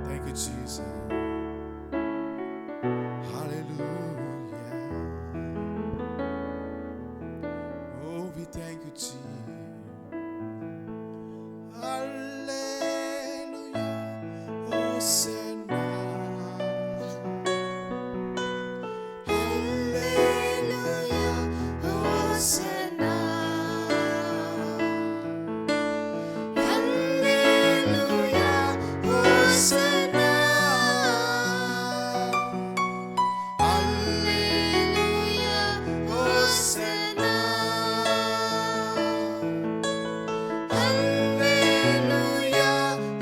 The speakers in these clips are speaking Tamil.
Thank you, Jesus. Hallelujah. Oh, we thank you, Jesus. Hallelujah. Hosanna. Hallelujah. Hosanna. Hallelujah. Hosanna. Hallelujah. Hosanna. Hallelujah.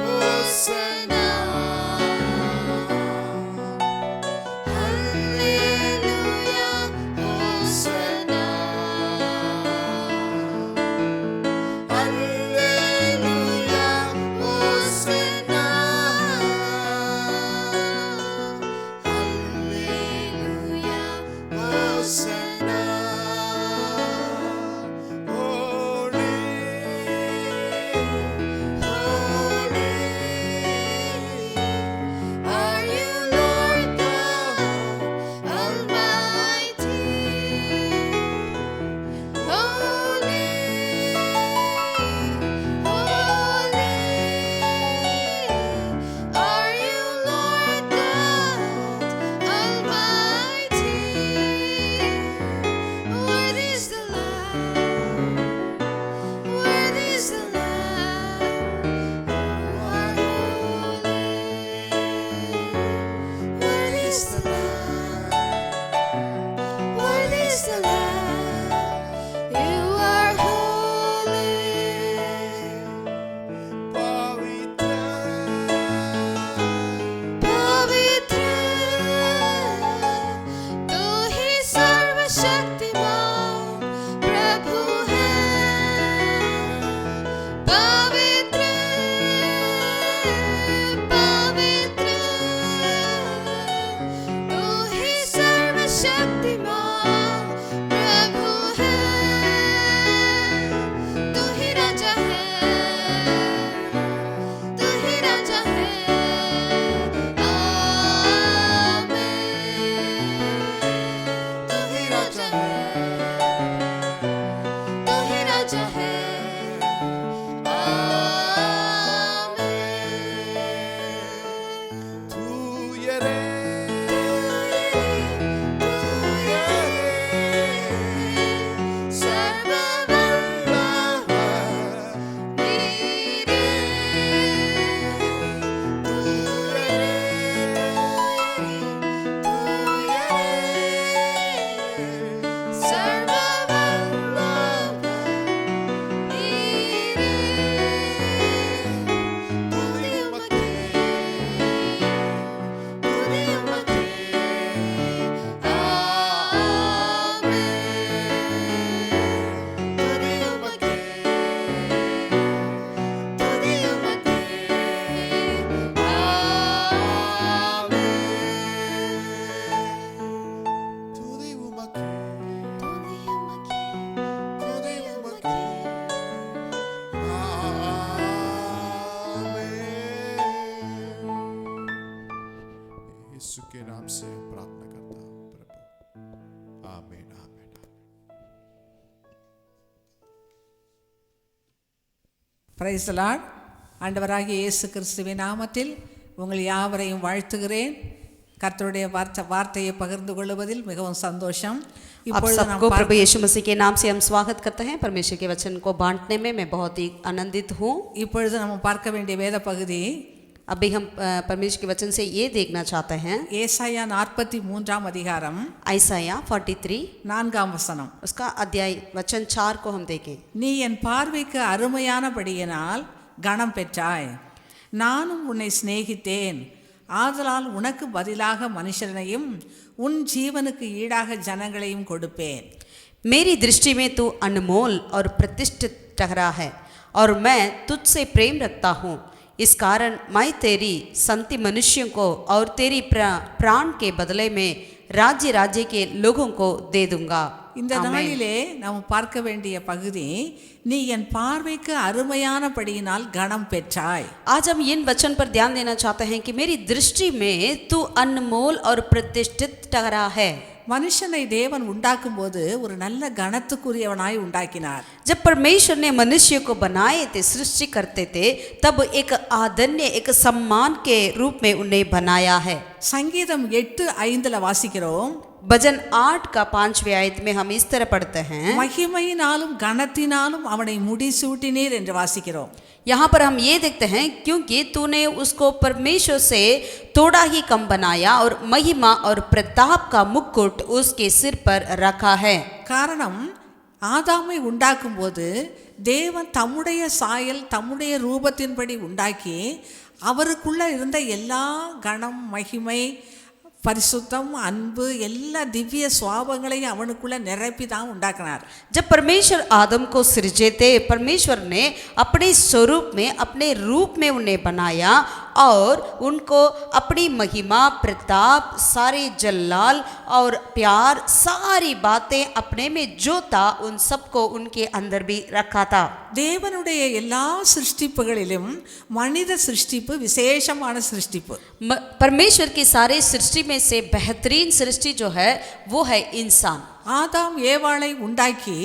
Hosanna. Hallelujah. Hosanna. Hallelujah. Hosanna. Hallelujah. Hosanna. Holy, holy are you, Lord God Almighty. Holy, holy are you, Lord God Almighty. Worthy is the Lamb, worthy is the Lamb, you are holy. Worthy is the Lamb, worthy is the Lamb, you are holy. Pavitra, pavitra, तू ही सर्वशक्तिमान प्रभु है। पवित्र, पवित्र, तू ही सर्वशक्तिमान प्रभु है। तू ही राजा है, तू ही राजा है। आमीन। तू ही राजा है, तू ही राजा है। आमीन। तू यरे, तू यरे, सर्ववल्लभ नीरे। तू यरे, तू यरे, सर्ववल्लभ नीरे। तुझी उमकी, तुझी उमकी। आमीन। तुझी उमकी, तुझी उमकी। आमीन। तुझी उमकी, तुझी उमकी, तुझी उमकी। आमीन। यीशु के नाम से प्रार्थना करता हूं प्रभु। आमीन, आमीन, आमीन। Praise the Lord. ஆண்டவராகிய இயேசு கிறிஸ்துவின் நாமத்தில் உங்கள் யாவரையும் வாழ்த்துகிறேன். கர்த்தருடைய வார்த்தையை பகிர்ந்து கொள்வதில் மிகவும் சந்தோஷம். आप இப்பொழுது நாம் सबको प्रभु यीशु मसीह के नाम से हम स्वागत करते हैं। परमेश्वर के वचन को बांटने में मैं बहुत ही आनंदित हूँ। இப்பொழுது நம்ம பார்க்க வேண்டிய வேத பகுதி अभी हम परमेश्वर के वचन से ये देखना चाहते हैं, ஏசாயா 43 அதிகாரம் आइसाया 43 4 வசனம். उसका अध्याय वचन 4 को हम देखें। நீ என் பார்வைக்கு அருமையானபடியினால் கனம் பெற்றாய், நானும் உன்னை சிநேகித்தேன். ஆதலால் உனக்கு பதிலாக மனுஷனையும் உன் ஜீவனுக்கு ஈடாக ஜனங்களையும் கொடுப்பேன். मेरी दृष्टि में तू अनमोल और प्रतिष्ठित ठहरा है और मैं तुझसे प्रेम रखता हूँ, इस कारण मैं तेरी संति मनुष्यों को और तेरी प्राण के बदले में राज्य राज्य के लोगों को दे दूंगा। இந்த நாளிலே நாம் பார்க்க வேண்டிய பகுதி, நீ என் பார்வைக்கு அருமையானபடியினால் கனம் பெற்றாய். आज हम इन वचन पर ध्यान देना चाहते हैं कि मेरी दृष्टि में तू अनमोल और प्रतिष्ठित ठहरा है। மனுஷனை தேவன் உண்டாக்கும் போது ஒரு நல்ல கனத்துக்குரியவனாய் உண்டாக்கினார். जब परमेश्वर ने मनुष्य को बनाए थे, सृष्टि करते थे, तब एक आदन्य एक सम्मान के रूप में उन्हें बनाया है। சங்கீதம் 8:5 வாசிக்கிறோம். भजन 8 का 5वें आयत में हम इस तरह पढ़ते हैं, மகிமையினாலும் கனத்தினாலும் அவனை முடிசூட்டினீர் என்று வாசிக்கிறோம். यहाँ पर हम ये देखते हैं, क्योंकि तूने उसको परमेश्वर से थोड़ा ही कम बनाया और महिमा और प्रताप का मुकुट उसके सिर पर रखा है। காரணம், ஆதாமை உண்டாக்கும் போது தேவன் தம்முடைய சாயல் தம்முடைய ரூபத்தின்படி உண்டாக்கி அவருக்குள்ள இருந்த எல்லா கணம் மகிமை பரிசுத்தம் அன்பு எல்லா திவ்ய சுவாபங்களையும் அவனுக்குள்ள நிரப்பி தான் உண்டாக்கினார். जब परमेश्वर आदम को सृजे थे, परमेश्वर ने अपने स्वरूप में अपने रूप में उन्हें बनाया और उनको अपनी महिमा प्रताप सारे जलाल और प्यार सारी बातें अपने में जो था उन सबको उनके अंदर भी रखा था। தேவனுடைய எல்லா சிருஷ்டிப்புகளிலும் மனித சிருஷ்டிப்பு விசேஷமான சிருஷ்டிப்பு. परमेश्वर की सारे सृष्टि में से बेहतरीन सृष्टि जो है वो है इंसान। ஆதாம் ஏவாளை உண்டாக்கி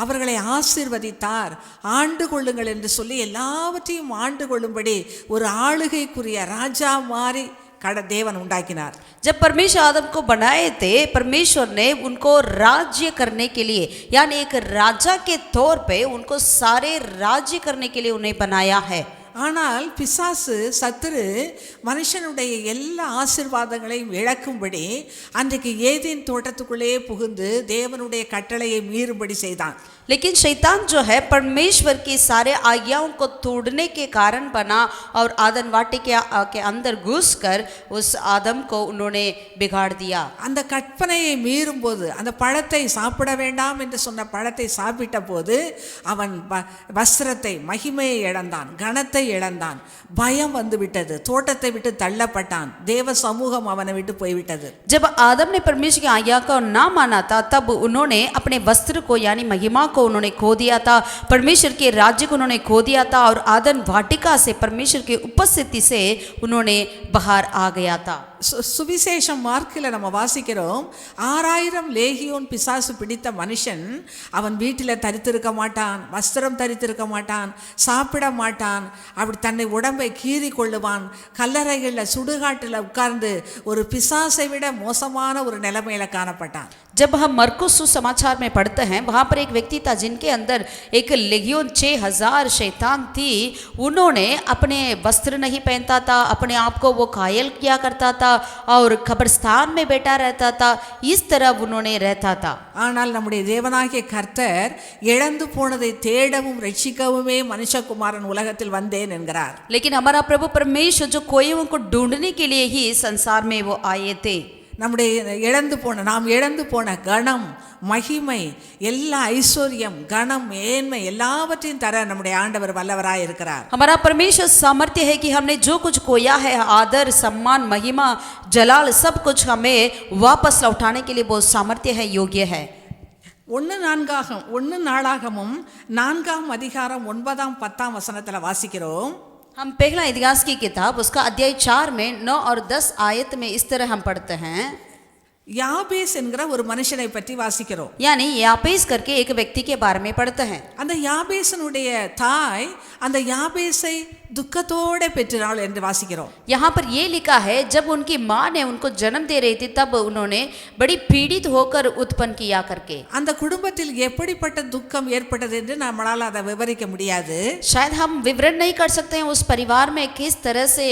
அவர்களை ஆசீர்வதித்தார். ஆண்டு கொள்ளுங்கள் என்று சொல்லி எல்லாவற்றையும் ஆண்டு கொள்ளும்படி ஒரு ஆளுகைக்குரிய ராஜா மாதிரி தேவன் உண்டாக்கினார். जब परमेश्वर आदम को बनाए थे, परमेश्वर ने उनको राज्य करने के लिए, यानी एक राजा के तौर पे उनको सारे राज्य करने के लिए उन्हें बनाया है। ஆனால் பிசாசு சத்துரு மனுஷனுடைய எல்லா ஆசீர்வாதங்களையும் இழக்கும்படி அன்றைக்கு ஏதேன் தோட்டத்துக்குள்ளே புகுந்து தேவனுடைய கட்டளையை மீறும்படி செய்தான். लेकिन शैतान जो है परमेश्वर की सारे आज्ञाओं को तोड़ने के कारण बना और आदम वाटिका के अंदर घुसकर उस आदम को उन्होंने बिगाड़ दिया। அந்த கற்பனையை மீறும் போது, அந்த பழத்தை சாப்பிட வேண்டாம் என்று சொன்ன பழத்தை சாப்பிட்ட போது அவன் வஸ்திரத்தை மகிமையை இழந்தான், கனத்தை இழந்தான், பயம் வந்து விட்டது, தோட்டத்தை விட்டு தள்ளப்பட்டான், தேவ சமூகம் அவனை விட்டு போய்விட்டது. जब आदम ने परमेश्वर की आज्ञा को ना माना था, तब उन्होंने अपने वस्त्र को यानी महिमा को उन्होंने खो दिया था, परमेश्वर के राज्य को उन्होंने खो दिया था और आदम वाटिका से परमेश्वर की उपस्थिति से उन्होंने बाहर आ गया था। சுவிசேஷம் மார்க்கில் நம்ம வாசிக்கிறோம், 6000 லேகியோன் பிசாசு பிடித்த மனுஷன் அவன் வீட்டில் தரித்திருக்க மாட்டான், வஸ்திரம் தரித்திருக்க மாட்டான், சாப்பிட மாட்டான், அப்படி தன்னை உடம்பை கீறி கொள்ளுவான், கல்லறைகளில் சுடுகாட்டில் உட்கார்ந்து ஒரு பிசாசை விட மோசமான ஒரு நிலைமையில காணப்பட்டான். जब हम मरकुस सुसमाचार में पढ़ते हैं, वहाँ पर एक व्यक्ति था जिनके अंदर एक लेगियोन 6000 शैतान थी। उन्होंने अपने वस्त्र नहीं पहनता था, अपने आप को वो घायल किया करता था और कब्रिस्तान में बैठा रहता था, इस तरह उन्होंने रहता था। ஆனால் நம்முடைய தேவனாகிய கர்த்தர் இழந்து போனதை தேடவும் ரட்சிக்கவுமே மனுஷகுமாரன் உலகத்தில் வந்தேன் என்கிறார். लेकिन हमारा प्रभु परमेश्वर जो खोए को ढूंढने के लिए ही संसार में वो आए थे। நம்முடைய நாம் இழந்து போன கணம் மகிமை எல்லா ஐஸ்வர்யம் கணம் ஏன்மை எல்லாவற்றையும் தர நம்முடைய ஆண்டவர் வல்லவராய் இருக்கிறார். हमारा परमेश्वर सामर्थ्य है कि हमने जो कुछ खोया है, आदर सम्मान महिमा जलाल सब कुछ हमें वापस लौटाने के लिए बहुत सामर्थ्य है, योग्य है। 1 நாளாகமும் 4ஆம் அதிகாரம் 9ஆம் 10ஆம் வசனத்தில் வாசிக்கிறோம். हम पहला इतिहास की किताब उसका अध्याय 4 में 9 और 10 आयत में इस तरह हम पढ़ते हैं, யாபேஸ் என்கிற ஒரு மனுஷனை பற்றி வாசிக்கிறோம். यानी यापेस करके एक व्यक्ति के बारे में पढ़ते हैं। அந்த யாபேசனுடைய தாய் அந்த யாபேசை दुखतोड़े பெற்றாள் என்று வாசிக்கிறோம். यहाँ पर ये लिखा है, जब उनकी माँ ने उनको जन्म दे रही थी तब उन्होंने बड़ी पीड़ित होकर उत्पन्न किया करके। அந்த குடும்பத்தில் எப்படிப்பட்ட துக்கம் ஏற்பட்டது என்று நம்மளால அதை விவரிக்க முடியாது. शायद हम विवरण नहीं कर सकते हैं उस परिवार में किस तरह से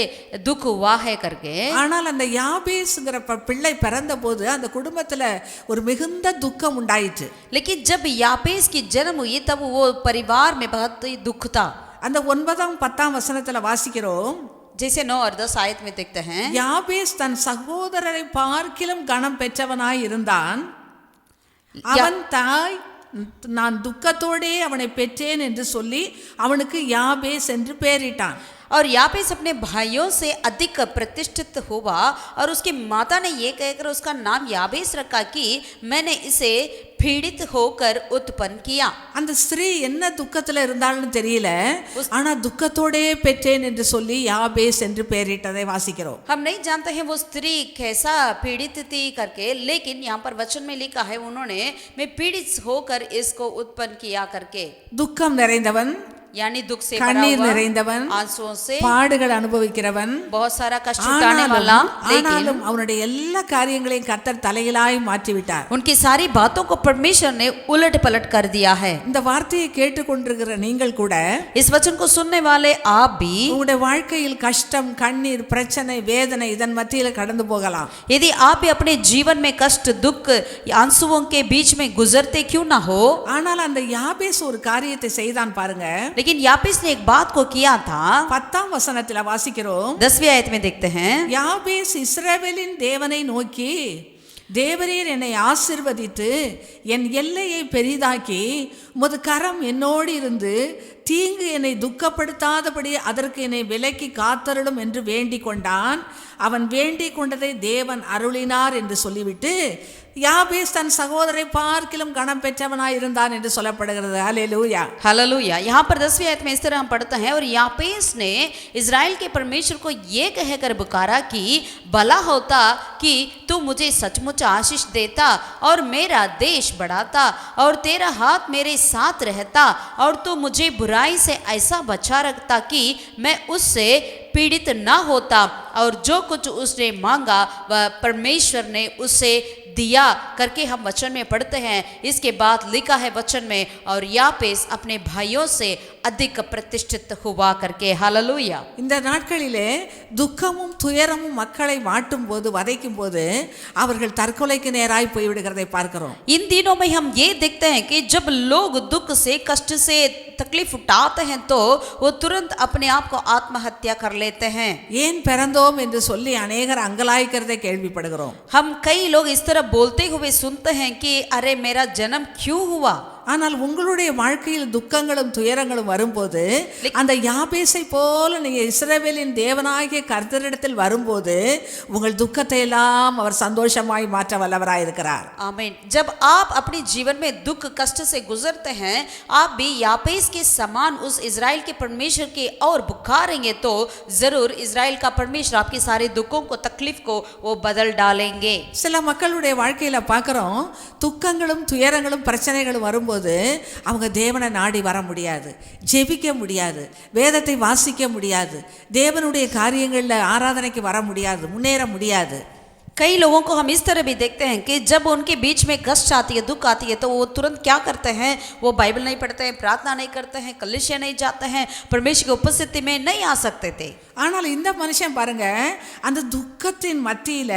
दुख हुआ है करके। ஆனால் அந்த யாபேஸ்ங்கிற பிள்ளை பிறந்தபோது அந்த குடும்பத்துல ஒரு மிகுந்த துக்கம் உண்டாயிற்று. लेकिन जब यापेस की जन्म हुई तब वो परिवार में बहुत दुख था। அந்த 9ஆம் 10ஆம் வசனத்துல வாசிக்கிறோம், जैसे 9 और 10 आयत में देखते हैं, யாபேஸ் தன் சகோதரரை பார்க்கிலும் கனம் பெற்றவனாய் இருந்தான். அவன் தாய் நான் துக்கத்தோடே அவனை பெற்றேன் என்று சொல்லி அவனுக்கு யாபேஸ் என்று பெயரிட்டான். और यापेस अपने भाइयों से अधिक प्रतिष्ठित हुआ और उसकी माता ने ये कहकर उसका नाम याबेस रखा कि मैंने इसे पीड़ित होकर उत्पन्न किया. அந்த ஸ்திரீ என்ன துக்கத்துல இருந்தாலும் தெரியல, ஆனா துக்கத்தோடே பெற்றேன் என்று சொல்லி யாபேஸ் என்று பெயரிட்டதை வாசிக்கிறோம். हम नहीं जानते हैं वो स्त्री कैसा पीड़ित थी करके, लेकिन यहाँ पर वचन में लिखा है उन्होंने मैं पीड़ित होकर इसको उत्पन्न किया करके. துக்கம் நிறைந்தவன், यानी दुख से கண்ணீர் நிறைந்தவன், आंसुओं से பாடுகள் அனுபவிக்கிறவன், बहुत सारा कष्ट उठाने वाला, ஆனாலும் அவனுடைய எல்லா காரியங்களையும் கர்த்தர் தலையிலாய் மாற்றி விட்டார். उनकी सारी बातों को परमेश्वर ने उलट पलट कर दिया है. இந்த வார்த்தையை கேட்டுக்கொண்டிருக்கிற நீங்கள் கூட इस वचन को सुनने वाले आप भी உங்களுடைய வாழ்க்கையில் கஷ்டம், கண்ணீர், பிரச்சனை, வேதனை இதன் மத்தியில் கடந்து போகலாம். यदि आप भी अपने जीवन में कष्ट, दुख, आंसुओं के बीच में गुजरते क्यों ना हो, ஆனால் அந்த யாபேஸ் ஒரு காரியத்தை செய்தான் பாருங்க. लेकिन यापेस ने एक बात को किया था. 10ஆம் வசனத்தில் வாசிக்கிறோம். 10वीं आयत में देखते हैं, யாபேஸ் இஸ்ரவேலின் தேவனை நோக்கி, தேவரீர் என்னை ஆசீர்வதித்து என் எல்லையை பெரிதாக்கி உமது கரம் என்னோடு இருந்து தீங்கு என்னை துக்கப்படுத்தாதபடி அதற்கு என்னை விலக்கி காத்தருளும் என்று வேண்டிக் கொண்டான். அவன் வேண்டிக் கொண்டதை தேவன் அருளினார் என்று சொல்லிவிட்டு யாபேஸ் தன் சகோதரை பார்க்கிலும் கனம் பெற்றவனாய் இருந்தான் என்று சொல்லப்படுகிறது. ஹல்லேலூயா, हालेलुया. यहाँ पर 10वीं आयत में इस तरह हम पढ़ते हैं, और यापेस ने इजराइल के परमेश्वर को ये कहकर पुकारा कि भला होता कि तू मुझे सचमुच आशीष देता और मेरा देश बढ़ाता और तेरा हाथ मेरे साथ रहता और तू मुझे बुराई से ऐसा बचा रखता कि मैं उससे पीड़ित ना होता. और जो कुछ उसने मांगा वह परमेश्वर ने उसे दिया करके हम वचन में पढ़ते हैं. इसके बाद लिखा है वचन में, और यापेस अपने भाइयों से अधिक प्रतिष्ठित हुआ करके. हालेलुया. இந்த நாட்களிலே துக்கமும் துயரமும் மக்களை வாட்டும் போது, வதைக்கும் போது அவர்கள் தற்கொலைக்கு நேராய் போய்விடுகிறதை பார்க்கிறோம். इन दिनों में हम ये देखते हैं कि जब लोग दुख से, कष्ट से तकलीफ उठाते हैं तो वो तुरंत अपने आप को आत्महत्या कर लेते हैं. ஏன் பிறந்தோம் என்று சொல்லி அநேகர் அங்கலாய்க்கிறதை கேள்விப்படுகிறோம். हम कई लोग इस तरह बोलते हुए सुनते हैं कि अरे मेरा जन्म क्यों हुआ. ஆனால் உங்களுடைய வாழ்க்கையில் துக்கங்களும் துயரங்களும் வரும்போது அந்த யாபேசை போல நீங்க இஸ்ரவேலின் தேவனாகிய கர்த்தரிடத்தில் வரும்போது உங்கள் துக்கத்தை எல்லாம் அவர் சந்தோஷமாய் மாற்ற வல்லவராய் இருக்கிறார். आमीन. जब आप अपने जीवन में दुख कष्ट से गुजरते हैं, आप भी यापेस के समान उस इजराइल के परमेश्वर के और पुकारेंगे तो जरूर इजराइल का परमेश्वर आपके सारे दुखों को, तकलीफ को वो बदल डालेंगे. சில மக்களுடைய வாழ்க்கையில பார்க்கிறோம், துக்கங்களும் துயரங்களும் பிரச்சனைகளும் வரும்போது அவங்க தேவனை நாடி வர முடியாது, ஜெபிக்க முடியாது, வேதத்தை வாசிக்க முடியாது, தேவனுடைய காரியங்களில் ஆராதனைக்கு வர முடியாது, முன்னேற முடியாது. कई लोगों को हम इस तरह भी देखते हैं कि जब उनके बीच में कष्ट आती है, दुख आती है, तो वो तुरंत क्या करते हैं, वो बाइबल नहीं पढ़ते हैं, प्रार्थना नहीं करते हैं, कलीसिया नहीं जाते हैं, परमेश्वर की उपस्थिति में नहीं आ सकते थे. ஆனால் இந்த மனுஷன் பாருங்க, அந்த துக்கத்தின் மத்தியில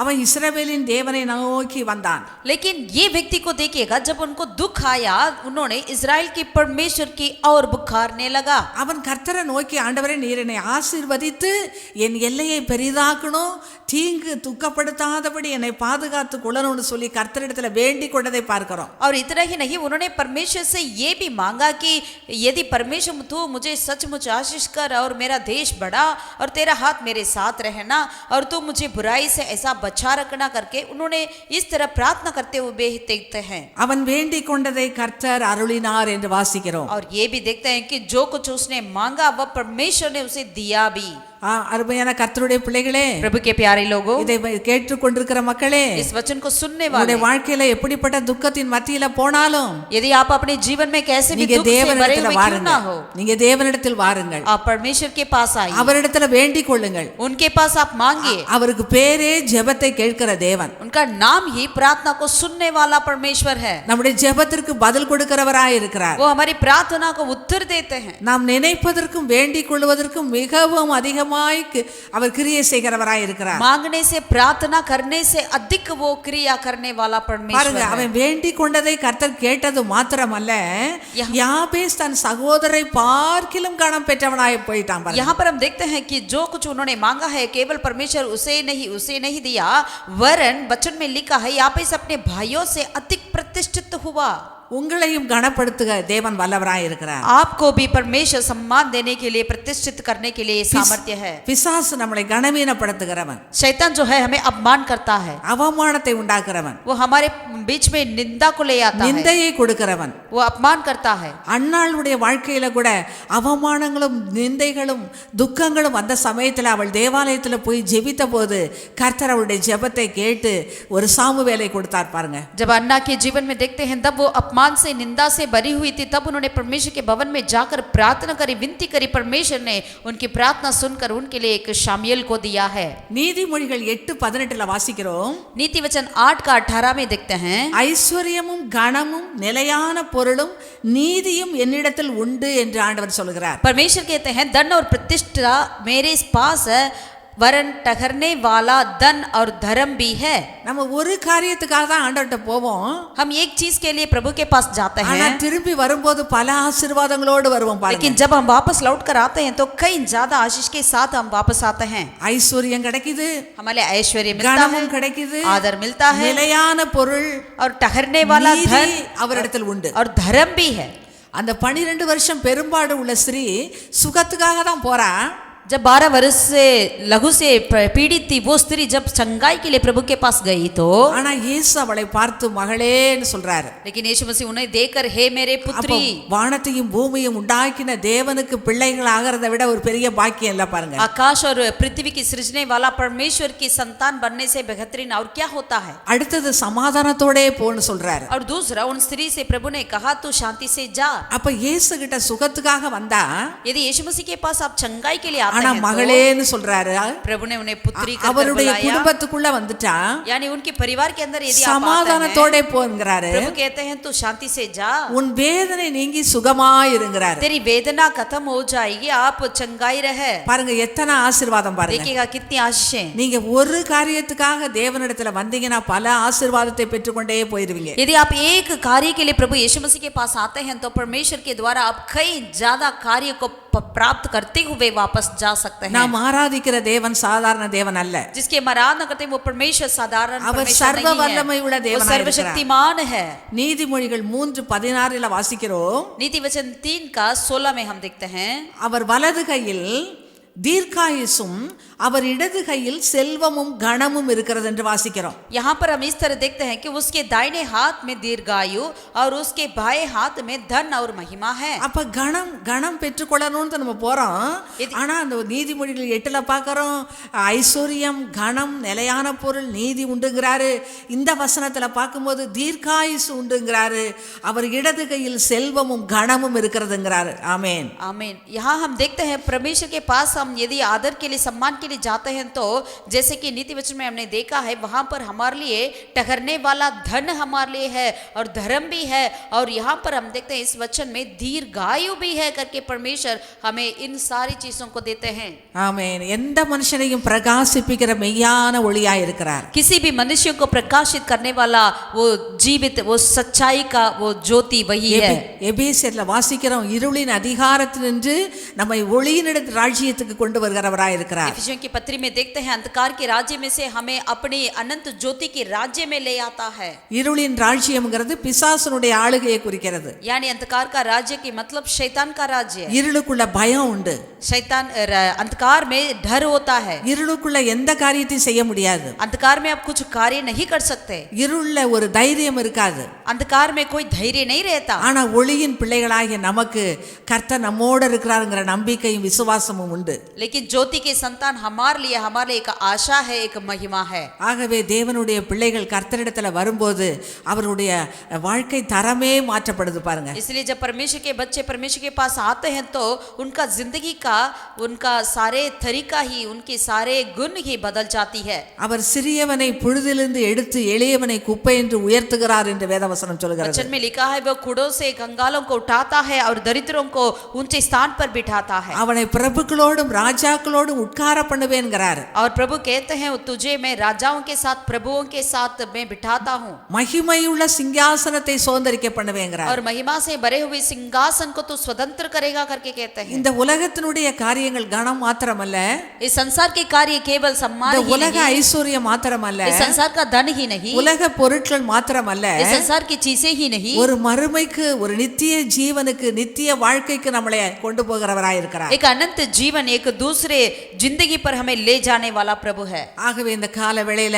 அவன் இஸ்ரவேலின் தேவனை நோக்கி வந்தான். लेकिन ये व्यक्ति को देखिएगा, जब उनको दुख आया उन्होंने इजराइल के परमेश्वर की और बुखारने लगा. அவன் கர்த்தரை நோக்கி, ஆண்டவரே நீர் என்னை ஆசீர்வதித்து என் எல்லையை பெரிதாக்கணும், தீங்கு துக்கப்படுத்தாதபடி என்னை பாதுகாத்து கொள்ளணும்னு சொல்லி கர்த்தரிடத்துல வேண்டிக் கொண்டதை பார்க்கிறோம். और इतना ही नहीं, उन्होंने परमेश्वर से ये भी मांगा कि यदि परमेश्वर तू मुझे सचमुच आशीष कर और मेरा देश बढ़ा और तेरा हाथ मेरे साथ रहना और तू मुझे बुराई से ऐसा बचा रखना करके उन्होंने इस तरह प्रार्थना करते हुए देखते हैं. அவன் வேண்டிக் கொண்டதை கர்த்தர் அருளினார் என்று வாசிக்கிறோம். और ये भी देखते हैं कि जो कुछ उसने मांगा वह परमेश्वर ने उसे दिया भी. அருமையான கர்த்தருடைய பிள்ளைகளே, प्रभु के प्यारे लोगों, இதை கேட்டுக்கொண்டிருக்கிற மக்களே, इस वचन को सुनने वाले, உங்களுடைய வாழ்க்கையில எப்படிப்பட்ட துக்கத்தின் மத்தியில போனாலும் यदि आप अपने जीवन में कैसे भी நீங்க दुख से भरे தேவனிடத்தில் हुए क्यों ना வாருங்கள், हो, நீங்க தேவனிடத்தில் வாருங்கள், आप परमेश्वर के पास आइए, அவரிடத்துல வேண்டிக் கொள்ளுங்கள். उनके पास आप मांगिए. அவருக்கு பேரே ஜெபத்தை கேட்கிற தேவன். उनका नाम ही प्रार्थना को सुनने वाला परमेश्वर है. நம்முடைய ஜெபத்திற்கு பதில் கொடுக்கிறவராய் இருக்கிறார். वो हमारी प्रार्थना को उत्तर देते हैं. நாம் நினைப்பதற்கும் வேண்டிக் கொள்வதற்கும் மிகவும் அதிகமாய் அவர் கிரியை செய்கிறவராய் இருக்கிறார். मांगने से, प्रार्थना करने से अधिक वो क्रिया करने वाला परमेश्वर பாருங்க, है. அவன் வேண்டிக் கொண்டதை கர்த்தர் கேட்டது மாத்திரமல்ல, யாபேஸ் தன் சகோதரை பார்க்கிலும் கனம் பெற்றவனாய் போயிட்டான். यहाँ पर हम देखते हैं कि जो कुछ उन्होंने मांगा है केवल परमेश्वर उसे नहीं दिया, वरन वचन में लिखा है यापेस अपने भाइयों से अधिक प्रतिष्ठित हुआ. உங்களையும் கனப்படுத்துக தேவன் வல்லவராய் இருக்கிறார். आपको भी परमेश्वर सम्मान देने के लिए, प्रतिष्ठित करने के लिए सामर्थ्य है. பிசாசு நம்மளை கனவீனப்படுத்துகிறவன், शैतान जो है हमें अपमान करता है, அவமானத்தை உண்டாக்குறவன், वो हमारे बीच में निंदा को ले आता है, நிந்தையை கொடுக்கிறவன். वो अपमान करता है. அன்னாளுடைய வாழ்க்கையில கூட அவமானங்களும் நிந்தைகளும் துக்கங்களும் அந்த சமயத்தில் அவள் தேவாலயத்தில் போய் ஜெபித்த போது கர்த்தர் அவளுடைய ஜெபத்தை கேட்டு ஒரு சாமுவேலை கொடுத்தார் பாருங்க. जब अन्ना के जीवन में देखते हैं तब वो अपमान से, निंदा से भरी हुई थी, तब उन्होंने परमेश्वर के भवन में जाकर प्रार्थना करी, विनती करी. परमेश्वर ने उनकी प्रार्थना सुनकर उनके लिए एक शामुएल को दिया है. நீதிமொழிகள் 8:18 வாசிக்கிறோம். नीति वचन 8:18 में देखते हैं, ஐஸ்வர்யமும் கனமும் நிலையான பொருளும் நீதியும் என்னிடத்தில் உண்டு என்று ஆண்டவர் சொல்கிறார். परमेश्वर कहते हैं धन और प्रतिष्ठा मेरे पास है, वरन ठहरने वाला धन और धर्म भी है. நம்ம ஒரு காரியத்துக்காக தான் ஆண்டவர்கிட்ட போவோம். हम एक चीज के लिए प्रभु के पास जाते ஆனா हैं, திரும்பி வரும்போது பல ஆசீர்வாதங்களோடு வருவோம் பாருங்க. लेकिन जब हम वापस लौट कर आते हैं तो कई ज्यादा आशीष के साथ हम वापस आते हैं. ஐஸ்வர்யம் கிடைக்குது, हमारे ऐश्वर्य मिलता है, கனமும் கிடைக்குது, आदर मिलता है, நிலையான பொருள் और ठहरने वाला நீதி धन அவரிடத்தில் உண்டு. और धर्म भी है. அந்த 12 வருஷம் பெரும்பாடு உள்ள ஸ்திரீ சுகத்துக்காக தான் போறா. जब 12 वर्ष से लघु से पीड़ित थी वो स्त्री जब चंगाई के लिए प्रभु के पास गई तो, ஆனா இயேசு அவளை பார்த்து மகளேன்னு சொல்றாரு. लेकिन यीशु मसीह उन्हें देखकर हे मेरे पुत्री. வானத்தையும் பூமியையும் உண்டாக்கின தேவனுக்கு பிள்ளைகள் ஆகிறதை விட ஒரு பெரிய பாக்கியம் இல்ல பாருங்க. आकाश और पृथ्वी की सृजने वाला परमेश्वर की संतान बनने से बेहतरीन और क्या होता है. அடுத்தது சமாதானத்தோடே போன்னு சொல்றாரு. और दूसरा उन स्त्री से प्रभु ने कहा तू शांति से जा. அப்ப இயேசு கிட்ட சுகத்துக்காக வந்தா, यदि यीशु मसीह के पास आप चंगाई के लिए आते ஆனா हैं மகளேன்னு சொல்றாரு. तो प्रभु ने उन्हें पुत्री कहकर அவருடைய बुलाया. குடும்பத்துக்குள்ள வந்துட்டா यानी उनके परिवार के अंदर यदि आप आते हैं, சமாதானத்தோடே போங்கறாரு. प्रभु कहते हैं तू शांति से जा, உன் வேதனை நீங்கி சுகமாயிருங்கறாரு. तेरी वेदना खत्म हो जाएगी, आप चंगाई रहे. பாருங்க எத்தனை ஆசீர்வாதம் பாருங்க. देखिएगा कितनी आशीषें. நீங்க ஒரு காரியத்துக்காக தேவனிடத்துல வந்தீங்கன்னா பல ஆசீர்வாதத்தை பெற்றுக்கொண்டே போயிருவீங்க. यदि आप एक कार्य के लिए प्रभु यीशु मसीह के पास आते हैं तो परमेश्वर के द्वारा आप कई ज्यादा कार्य को प्राप्त करते हुए वापस जा सकते हैं. நாம் ஆராதிக்கிற தேவன் சாதாரண தேவன் அல்ல. जिसके हम आराधना करते हैं वो परमेश्वर साधारण அவர் परमेश्वर சர்வ नहीं வல்லமை உள்ள है, वो தேவனாய் இருக்கிறார். सर्वशक्तिमान है. நீதிமொழிகள் 3:16 வாசிக்கிறோம். नीति वचन 3 का 16 में हम देखते हैं, அவர் வலது கையில் தீர்க்காயுசும் அவர் இடது கையில் செல்வமும் கனமும் இருக்கிறது என்று வாசிக்கிறோம். यहाँ पर हम इस तरह देखते हैं कि उसके दाहिने हाथ में दीर्घायु और उसके बाएं हाथ में धन और महिमा है. அப்ப கனம் பெற்றுக்கொள்ளணும்னு நம்ம போறோம். ஆனா அந்த நீதிமொழிகள் 8ல பார்க்கறோம் ஐஸ்வர்யம் கனம் நிலையான பொருள் நீதி உண்டுங்கிறாரு. இந்த வசனத்துல பார்க்கும்போது தீர்க்காயுசு உண்டுங்கிறாரு. அவர் இடது கையில் செல்வமும் கனமும் இருக்கிறதுங்கிறாரு. ஆமென் आमीन. यहाँ हम देखते हैं परमेश्वर के पास हम यदि आदर के लिए, सम्मान के लिए जाते हैं तो जैसे कि नीति वचन में हमने देखा है वहां पर हमारे लिए ठहरने वाला धन हमारे लिए है और धर्म भी है. और यहाँ पर हम देखते हैं इस वचन में दीर्घायु भी है करके परमेश्वर हमें इन सारी चीजों को देते हैं. ஆமென். எந்த மனுஷனையும் பிரகாசிப்பிக்கிற மெய்யான ஒளியாய் இருக்கிறார். किसी भी मनुष्य को प्रकाशित करने वाला वो जीवित, वो सच्चाई का वो ज्योति वही है. எபேசியர்ல வாசிக்கிறோம் இருளின் அதிகாரத்தினின்று நம்மை ஒளியின் ராஜ்யத்துக்கு கொண்டு வருகிறவராய் இருக்கிறார். इफिसियों की पत्री में देखते हैं अंधकार के राज्य में से हमें अपनी अनंत ज्योति के राज्य में ले आता है. இருளின் ராஜ்யம்ங்கிறது பிசாசுனுடைய ஆளுகையை குறிக்கிறது. यानी अंधकार का राज्य की मतलब शैतान का राज्य है. இருளுக்குள்ள பயம் உண்டு. शैतान अंधकार में डर होता है. இருளுக்குள்ள எந்த காரியத்தையும் செய்ய முடியாது. अंधकार में आप कुछ कार्य नहीं कर सकते. இருளுள்ள ஒரு தைரியம் இருக்காது. अंधकार में कोई धैर्य नहीं रहता. ஆனா ஒளியின் பிள்ளைகளாகிய நமக்கு கர்த்தர் நம்மோடு இருக்கிறாருங்கிற நம்பிக்கையும் விசுவாசமும் உண்டு. लेकिन ज्योति के संतान हमारे लिए एक आशा है, एक महिमा है. ஆகவே தேவனுடைய பிள்ளைகள் கர்த்தரிடத்துல வரும்போது அவருடைய வாழ்க்கை தரமே மாற்றப்படுது பாருங்க. इसलिए जब परमेश्वर के बच्चे परमेश्वर के पास आते हैं तो उनका जिंदगी का, उनका सारे तरीका ही, उनके सारे गुण ही बदल जाती है. அவர் சிறியவனை புழுதிலிருந்து எடுத்து எளியவனை குப்பை என்று உயர்த்துகிறார் என்று வேதவசனம் சொல்கிறது. वचन में लिखा है वो कुड़ों से कंगालों को उठाता है और दरिद्रों को ऊंचे स्थान पर बिठाता है. அவனை பிரபுக்களோடும் ராஜாக்களோடும் உட்கார பண்ணுவேன்கிறார். और प्रभु कहते हैं तुझे मैं राजाओं के साथ, प्रभुओं के साथ मैं बिठाता हूँ. மகிமையுள்ள சிங்காசனத்தை சுதந்தரிக்க பண்ணுவேங்கிறார். और महिमा से भरे हुए सिंहासन को तू स्वतंत्र करेगा करके कहते हैं. இந்த உலகத்தினுடைய உலகத்தினுடைய காரியங்கள் கனம் மாத்திரமல்ல, इस संसार के कार्य केवल सम्मान இந்த ही உலக नहीं, ஐஸ்வர்யம் மாத்திரமல்ல, इस संसार का धन ही नहीं, உலக பொருட்கள் மாத்திரமல்ல, इस संसार की चीजें ही नहीं, ஒரு மறுமைக்கு, ஒரு நித்திய ஜீவனுக்கு, நித்திய வாழ்க்கைக்கு நம்மளை கொண்டு போகிறவராயிருக்கிறார். एक अनंत जीवन, एक दूसरे जिंदगी पर हमें ले जाने वाला प्रभु है। ஆகவே இந்த கால வேளையில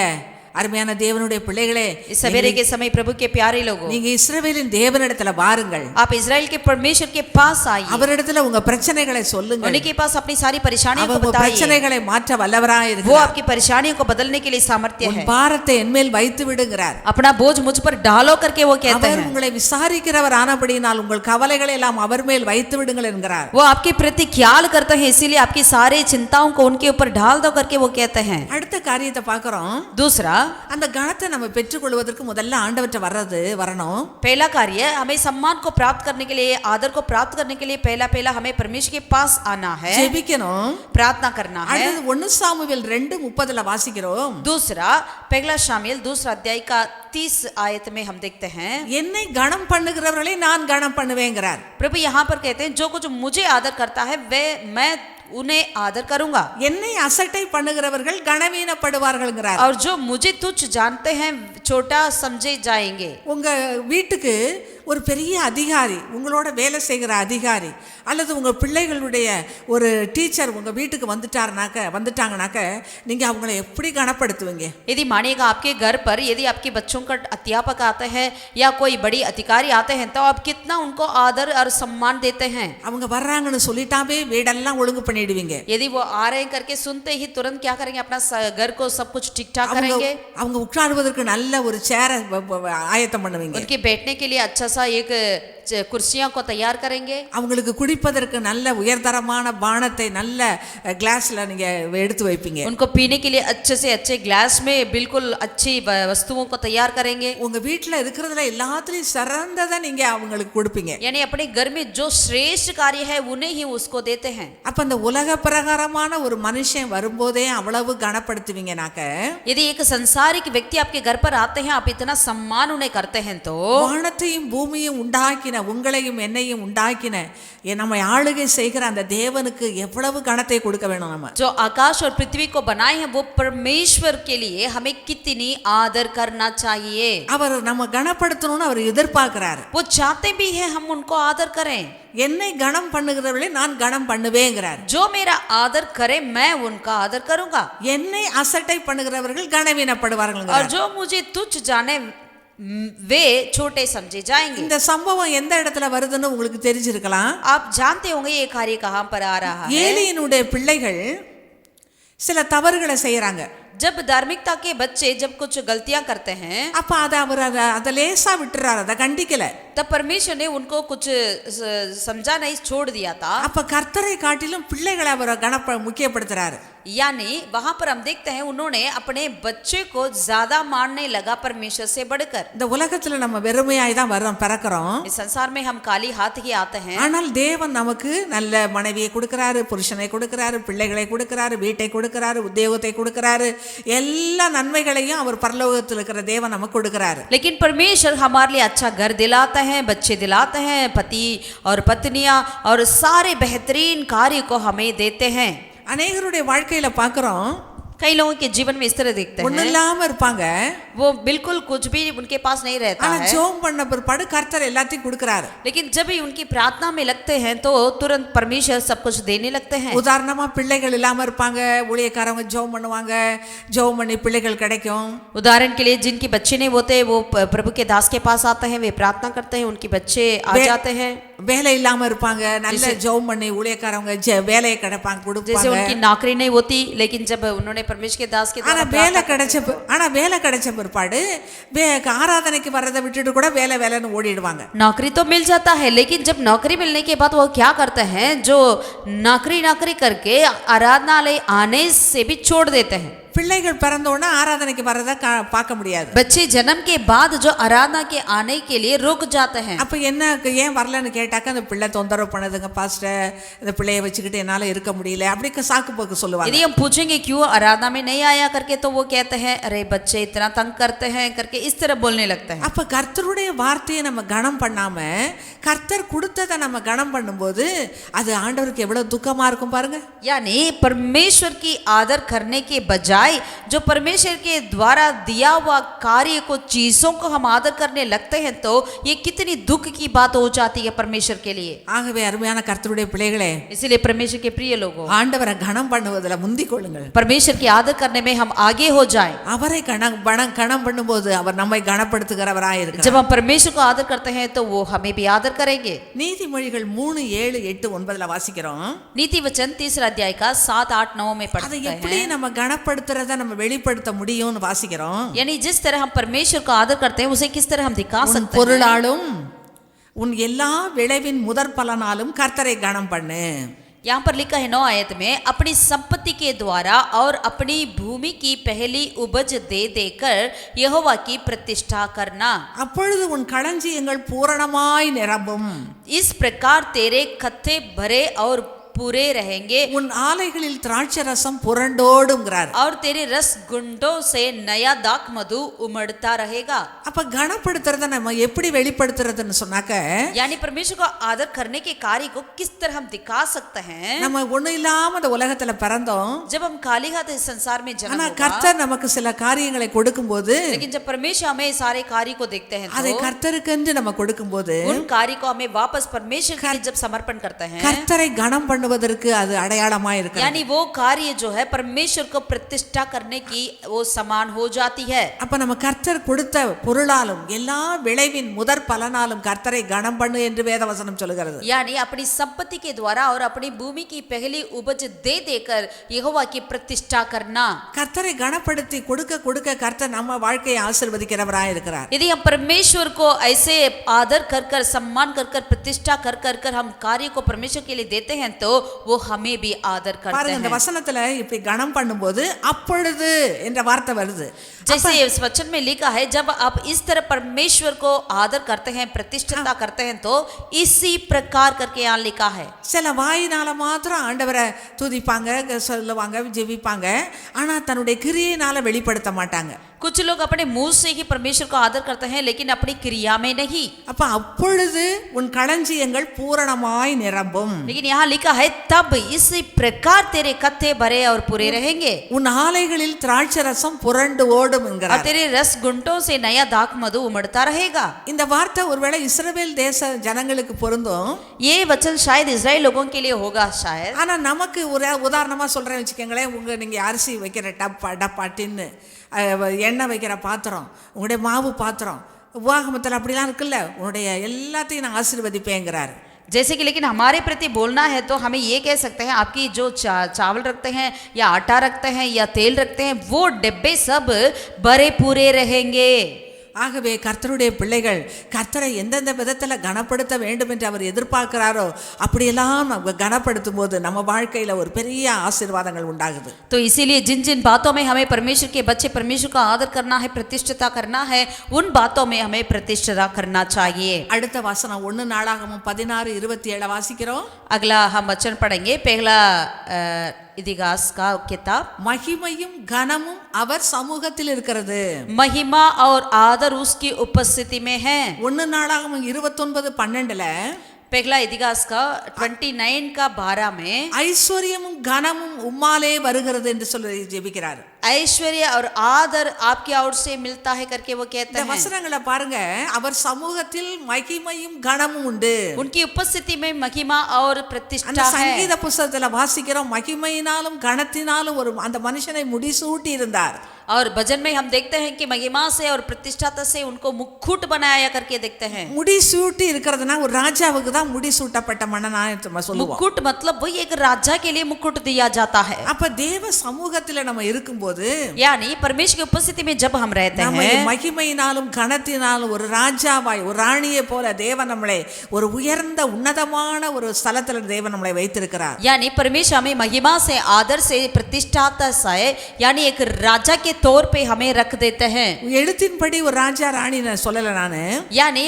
அருமையான தேவனுடைய பிள்ளைகளே, इस सवेरे के समय प्रभु के प्यारे लोगों, நீங்க இஸ்ரவேலின் தேவனிடத்துல வாருங்கள். आप इजराइल के परमेश्वर के पास आइए, அவரிடத்துல உங்க பிரச்சனைகளை சொல்லுங்கள். उन्हीं के पास अपनी सारी परेशानियों को அவர் बताइए, பிரச்சனைகளை மாற்ற वो வல்லவராயிருக்கிறார். आपकी परेशानियों को बदलने के लिए सामर्थ्य உன் है। பாரத்தை என்மேல் வைத்து விடுங்கிறார். अपना बोझ मुझ पर डालो करके वो कहते அவர் हैं, உங்களை விசாரிக்கிறவர் ஆனபடியினால் உங்கள் கவலைகளை எல்லாம் அவர் மேல் வைத்து விடுங்கள் என்கிறார். वो आपके प्रति ख्याल करते हैं, इसीलिए आपकी सारी चिंताओं को उनके ऊपर डाल दो करके वो कहते हैं। அடுத்த காரியத்தை பார்க்கிறோம். दूसरा, அந்த கணத்தை நம்ம பெற்றுக்கொள்வதற்கு முதல்ல ஆண்டவர்ட்ட வரணும். पहला कार्य, हमें सम्मान को प्राप्त करने के लिए, आदर को प्राप्त करने के लिए पहला हमें परमेश्वर के पास आना है, ஜெபிக்கணும், प्रार्थना करना है। அடுத்து 1 சாமுவேல் 2:30 வாசிக்கிறோம். दूसरा, पहला शामुएल 2 अध्याय का 30 आयत में हम देखते हैं, என்னை கணம் பண்ணுகிறவர்களை நான் கணம் பண்ணுவேங்கிறார். प्रभु यहाँ पर कहते हैं, जो कुछ मुझे आदर करता है वे मैं उन्हें आदर करूंगा, என்னை அசட்டை பண்ணுகிறவர்கள் கனவீனப்படுவார்கள்ங்கிறார். और जो मुझे तुच्छ जानते हैं छोटा समझे जाएंगे। உங்க வீட்டுக்கு ஒரு பெரிய அதிகாரி, உங்களோட வேலை செய்கிற அதிகாரி, அல்லது உங்க பிள்ளைகளுடைய ஒரு டீச்சர் உங்க வீட்டுக்கு வந்துட்டாங்கனாக்க நீங்க அவங்களை எப்படி கனப்படுத்துவீங்க? यदि मानिएगा आपके घर पर यदि आपके बच्चों का अध्यापक आते हैं या कोई बड़ी अधिकारी आते हैं तो आप कितना उनको आदर और सम्मान देते हैं। அவங்க வர்றாங்கன்னு சொல்லிட்டாவே வீடெல்லாம் ஒழுங்கு பண்ணிடுவீங்க. यदि वो आ रहे हैं करके सुनते ही तुरंत क्या करेंगे, अपना घर को सब कुछ ठीक ठाक करेंगे। அவங்க உட்காருவதற்கு நல்ல ஒரு சேரை ஆயத்தம் பண்ணுவீங்க. उनके बैठने के लिए अच्छा सा एक कुर्सियों को तैयार करेंगे। அவங்களுக்கு குடிப்பதற்கு நல்ல உயர்தரமான பானத்தை நல்ல கிளாஸ்ல நீங்க எடுத்து வைப்பீங்க. उनको पीने के लिए अच्छे ग्लास में बिल्कुल अच्छी वस्तुओं को तैयार करेंगे। உங்க வீட்ல இருக்கிறதுல எல்லாத்துலயும் சிறந்ததை நீங்க அவங்களுக்கு கொடுப்பீங்க. यानी अपने घर में जो श्रेष्ठ कार्य है उन्हें ही उसको देते हैं। அப்ப அந்த உலக பிரகாரமான ஒரு மனுஷன் வரும்போதே அவ்வளவு கனப்படுத்துவீங்கனாக்க, यदि एक संसारिक व्यक्ति आपके घर पर आते हैं, आप इतना सम्मान उन्हें करते हैं, तो வானத்தையும் பூமியும் உண்டாக்கின, உங்களையும் என்னையும் உண்டாக்கின, நம்மை ஆளுகை செய்கிற அந்த தேவனுக்கு எவ்வளவு கனத்தை கொடுக்க வேணும் நம்ம. जो आकाश और पृथ्वी को बनाए हैं वो परमेश्वर के लिए हमें कितनी आदर करना चाहिए। அவர் நம்ம கனப்படுத்தணும்னு அவர் எதிர்பார்க்கிறார். वो चाहते भी हैं हम उनको आदर करें। என்னை கனம் பண்ணுகிறவர்களை நான் கனம் பண்ணுவேங்கிறார். जो मेरा आदर करे मैं उनका आदर करूंगा, என்னை அசட்டை பண்ணுகிறவர்கள் கனவீனப்படுவார்கள். और जो मुझे तुच्छ जाने वे छोटे समझे जाएंगे। இந்த சம்பவம் எந்த இடத்துல வருதுன்னு உங்களுக்கு தெரிஞ்சிருக்கலாம். आप जानते होंगे ये कार्य कहां पर आ रहा है। ஏலியினுடைய பிள்ளைகள் சில தவறுகளை செய்யறாங்க. जब धार्मिकता के बच्चे जब कुछ गलतियां करते हैं, அப்ப அதை லேசா விட்டுறாரு, அதை கண்டிக்கல. तब परमेश्वर ने उनको कुछ समझा नहीं, छोड़ दिया था। அப்ப கர்த்தரை காட்டிலும் பிள்ளைகளை அவர் முக்கியப்படுத்துறாரு. यानी वहां पर हम देखते हैं उन्होंने अपने बच्चे को ज्यादा मानने लगा परमेश्वर से बढ़कर। இந்த உலகத்துல நம்ம வெறுமையாய் தான் பிறக்கிறோம். इस संसार में हम खाली हाथ ही आते हैं, ஆனால் தேவன் நமக்கு நல்ல மனைவியை கொடுக்கிறாரு, புருஷனை கொடுக்கிறாரு, பிள்ளைகளை கொடுக்கிறாரு, வீட்டை கொடுக்கிறாரு, உத்தியோகத்தை கொடுக்கிறாரு, எல்லா நன்மைகளையும் அவர் பரலோகத்தில் இருக்கிற தேவன் நமக்கு கொடுக்கிறாரு. लेकिन परमेश्वर हमारे लिए अच्छा घर दिलाते हैं, बच्चे दिलाते हैं, पति और पत्नियां और सारे बेहतरीन कार्य को हमें देते हैं। அநேகருடைய வாழ்க்கையில பார்க்கிறோம், कई लोगों के जीवन में इस तरह देखते ஒண்ணு हैं, இல்லாம இருப்பாங்க, वो बिल्कुल कुछ भी उनके पास नहीं रहता ஆனா है, ஜெபம் பண்ண பிற்பாடு கர்த்தர் எல்லாத்தையும் கொடுக்கிறாரு. लेकिन जब भी उनकी प्रार्थना में लगते हैं तो तुरंत परमेश्वर सब कुछ देने लगते हैं। உதாரணமா பிள்ளைகள் இல்லாம இருப்பாங்க, ஊழியக்காரங்க ஜெபம் பண்ணுவாங்க, ஜெபம் பண்ணி பிள்ளைகள் கிடைக்கும். उदाहरण के लिए जिनके बच्चे नहीं होते वो प्रभु के दास के पास आते हैं, वे प्रार्थना करते हैं, उनके बच्चे आ जाते हैं। வேலை இல்லாம இருப்பாங்க, நல்ல ஜெபம் பண்ணி ஊழியக்காரங்க வேலையை கிடைப்பாங்க, जैसे கொடுப்பாங்க. उनकी नौकरी नहीं होती, लेकिन जब उन्होंने परमेश्वर के दास के ஆனா द्वारा வேலை கிடைச்ச பிற்பாடு ஆராதனைக்கு வர்றதை விட்டுட்டு கூட வேலைன்னு ஓடிடுவாங்க. नौकरी तो मिल जाता है, लेकिन जब नौकरी मिलने के बाद वो क्या करते हैं, जो नौकरी करके आराधनालय आने से भी छोड़ देते हैं। பிள்ளைகள் பிறந்த உடனே ஆராதனைக்கு வர்றதை பார்க்க முடியாது. बच्चे जन्म के बाद जो आराधना के आने के लिए रुक जाते हैं. அப்ப என்ன ஏன் வரலன்னு கேட்டாக்க அந்த பிள்ளை தொந்தரவு பண்ணுதுங்க பாஸ்டர், இந்த பிள்ளைய வச்சுக்கிட்டு என்னால இருக்க முடியல அப்படி சாக்கு போக்கு சொல்லுவாங்க. यदि हम पूछेंगे क्यों आराधना में नहीं आया करके तो वो कहते हैं अरे बच्चे इतना तंग करते हैं करके इस तरह बोलने लगते हैं. அப்ப கர்த்தருடைய வார்த்தையை நம்ம கனம் பண்ணாம கர்த்தர் கொடுத்ததை நம்ம கனம் பண்ணும்போது அது ஆண்டவருக்கு எவ்வளவு துக்கமா இருக்கும் பாருங்க. यानी परमेश्वर की आदर करने के बजाय जो परमेश्वर के द्वारा दिया हुआ कार्य को चीजों को हम आदर करने लगते हैं तो ये कितनी दुख की बात हो जाती है परमेश्वर के लिए. ஆகவே அருமையான கர்த்தருடைய பிள்ளைகளே, इसीलिए परमेश्वर के प्रिय लोगों, ஆண்டவரை கனம் பண்ணுவதில் முந்திக் கொள்ளுங்கள். परमेश्वर की आदर करने में हम आगे हो जाएं. அவரை கனம் பண்ணும்போது அவர் நம்மை கனப்படுத்துகிறவராய் இருக்கிறார். जब हम परमेश्वर को आदर करते हैं तो वो हमें भी आदर करेंगे. நீதிமொழிகள் 3:7-8-9 வாசிக்கிறோம். नीति वचन 3 अध्याय का 7, 8, 9 में पढ़ते அதை हैं. எப்படி நம்ம கனப்படுத்துறத நம்ம வெளிப்படுத்த முடியும்னு வாசிக்கிறோம். यानी जिस तरह हम परमेश्वर को आदर करते हैं उसे किस तरह हम दिखा உன் सकते हैं. பொருளாலும் உன் எல்லா விளைவின் முதற் பலனாலும் கர்த்தரை கனம் பண்ணு. यहाँ पर लिखा है 9 आयत में अपनी संपत्ति के द्वारा और अपनी भूमि की पहली उपज दे देकर यहोवा की प्रतिष्ठा करना. அப்பொழுது உன் களஞ்சியங்கள் பூரணமாய் நிரம்பும். इस प्रकार तेरे खत्ते भरे और पूरे रहेंगे. உன் ஆலைகளில் திராட்சை ரசம் புரண்டோடுங்கிறார். और तेरे रस गुंडों से नया दाख मधु उमड़ता रहेगा. அப்ப கனப்படுத்துறத நம்ம எப்படி வெளிப்படுத்துறதுன்னு சொன்னாக்க, यानी परमेश्वर को आदर करने के कार्य को किस तरह हम दिखा सकते हैं. நம்ம ஒண்ணு இல்லாம இந்த உலகத்துல பிறந்தோம். जब हम खाली हाथ इस संसार में जन्म ஆனா होगा, கர்த்தர் நமக்கு சில காரியங்களை கொடுக்கும்போது, लेकिन जब परमेश्वर हमें सारे कार्य को देखते हैं அதை तो கர்த்தருக்கென்று நம்ம கொடுக்கும்போது उन कार्य को हमें वापस परमेश्वर के लिए जब समर्पण करते हैं, கர்த்தரை கனம் பண்ணுவதற்கு அது அடையாளமா இருக்கு. यानी वो कार्य जो है परमेश्वर को प्रतिष्ठा करने की वो समान हो जाती है. அப்ப நம்ம கர்த்தர் கொடுத்த பொருளாலும் எல்லா விளைவின் முதற் பலனாலும் கர்த்தரை கனம் பண்ணு என்று வேதவசனம் சொல்கிறது. यानी अपनी संपत्ति के द्वारा और अपनी भूमि की पहली उपज दे देकर यहोवा की प्रतिष्ठा करना. கர்த்தரை கனப்படுத்தி கொடுக்க கொடுக்க கர்த்தர் நம்ம வாழ்க்கையை ஆசீர்வதிக்கிறவராய் இருக்கிறார். यदि हम परमेश्वर को ऐसे आदर कर कर सम्मान कर कर प्रतिष्ठा कर कर कर हम कार्य को परमेश्वर के लिए देते हैं तो वो हमें भी आदर करते பாருங்க, இந்த हैं. வசனத்துல இப்படி கனம் பண்ணும்போது அப்பொழுது என்ற வார்த்தை வருது. जैसे इस वचन में लिखा है जब आप इस तरह परमेश्वर को आदर करते हैं प्रतिष्ठा करते हैं तो इसी प्रकार करके यहाँ लिखा है. சில வாயினால மாத்திரம் ஆண்டவரை துதிப்பாங்க, சொல்லுவாங்க, ஜெபிப்பாங்க, ஆனா தன்னுடைய கிரியையினால வெளிப்படுத்த மாட்டாங்க. कुछ लोग अपने मुंह से ही परमेश्वर को आदर करते हैं लेकिन अपनी क्रिया में नहीं. அப்ப அப்பொழுது உன் களஞ்சியங்கள் பூரணமாய் நிரம்பும். लेकिन यहाँ लिखा है तब इसी प्रकार तेरे कत्थे भरे और पूरे रहेंगे உன் ஆலைகளில் திராட்சை ரசம் புரண்டு ஓடும் और என்கிறார். तेरे रस गुंटों से नया दाख मधु उमड़ता रहेगा. இந்த வார்த்தை ஒருவேளை இஸ்ரவேல் தேச ஜனங்களுக்கு பொருந்தும். ये वचन शायद इजराइल लोगों के लिए होगा शायद. ஆனா நமக்கு ஒரு உதாரணமா சொல்றேன் வச்சுக்கோங்களேன். நீங்க அரிசி வைக்கிற டப்பா டின்னு, எண்ணெய் வைக்கிற பாத்திரம், உங்களுடைய மாவு பாத்திரம், உபாகமத்தில் அப்படிலாம் இருக்குல்ல, உன்னுடைய எல்லாத்தையும் நான் ஆசீர்வதிப்பேங்கிறார். जैसे कि लेकिन हमारे प्रति बोलना है तो हमें ये कह सकते हैं आपकी जो चावल रखते हैं या आटा रखते हैं या तेल रखते हैं वो डिब्बे सब भरे पूरे रहेंगे. ஆகவே கர்த்தருடைய பிள்ளைகள் கர்த்தரை எந்தெந்த விதத்தில் கனப்படுத்த வேண்டும் என்று அவர் எதிர்பார்க்கிறாரோ அப்படியெல்லாம் கனப்படுத்தும் போது நம்ம வாழ்க்கையில் ஒரு பெரிய ஆசீர்வாதங்கள் உண்டாகுது. तो इसीलिए जिन जिन बातों में हमें परमेश्वर के बच्चे परमेश्वर का आदर करना है प्रतिष्ठा करना है उन बातों में हमें प्रतिष्ठा करना चाहिए. அடுத்த வசனம் 1 நாளாகமம் 16:27 வாசிக்கிறோம். अगला हम वचन पढ़ेंगे पहला इतिहास का किताब. மகிமையும் கனமும் அவர் சமூகத்தில் இருக்கிறது. महिमा और आदर उसकी उपस्थिति में है. 1 நாளாகமம் 29:12 पहला इतिहास का 29 का 12 में ஐஸ்வர்யமும் கனமும் உம்மாலே வருகிறது என்று சொல்லி ஜெபிக்கிறார். ऐश्वर्य और आदर आपकी ओर से मिलता है करके वो कहते இந்த हैं. வசனங்களை பாருங்க, அவர் சமூகத்தில் மகிமையும் கனமும் உண்டு. उनकी उपस्थिति में महिमा और அந்த प्रतिष्ठा है. சங்கீத புஸ்தகத்துல வாசிக்கிறோம், மகிமையினாலும் கனத்தினாலும் ஒரு அந்த மனுஷனை முடிசூட்டி இருந்தார். और भजन में हम देखते हैं कि महिमा से और प्रतिष्ठाता से उनको मुकुट बनाया करके देखते हैं। முடி சூட்டி இருக்கிறதுனா ஒரு ராஜாவுக்கு தான் முடி சூட்டப்பட்ட மன்னனா நம்ம சொல்லுவோம். मुकुट मतलब वही एक राजा के लिए मुकुट दिया जाता है। அப்ப தேவ சமூகத்துல நம்ம இருக்கும்போது यानी परमेश्वर की उपस्थिति में जब हम रहते நம்ம हैं, மகிமையினாலும் கனத்தினாலும் ஒரு ராஜாவாய் ஒரு ராணியை போல தேவன் நம்மளை ஒரு உயர்ந்த உன்னதமான ஒரு ஸ்தலத்துல தேவன் நம்மளை வைத்திருக்கிறார். यानी परमेश्वर हमें महिमा से आदर से प्रतिष्ठाता से यानी एक राजा के तौर पे हमें रख देते हैं। எழுத்தின்படி ஒரு ராஜா ராணி நான் சொல்லல நானு, यानी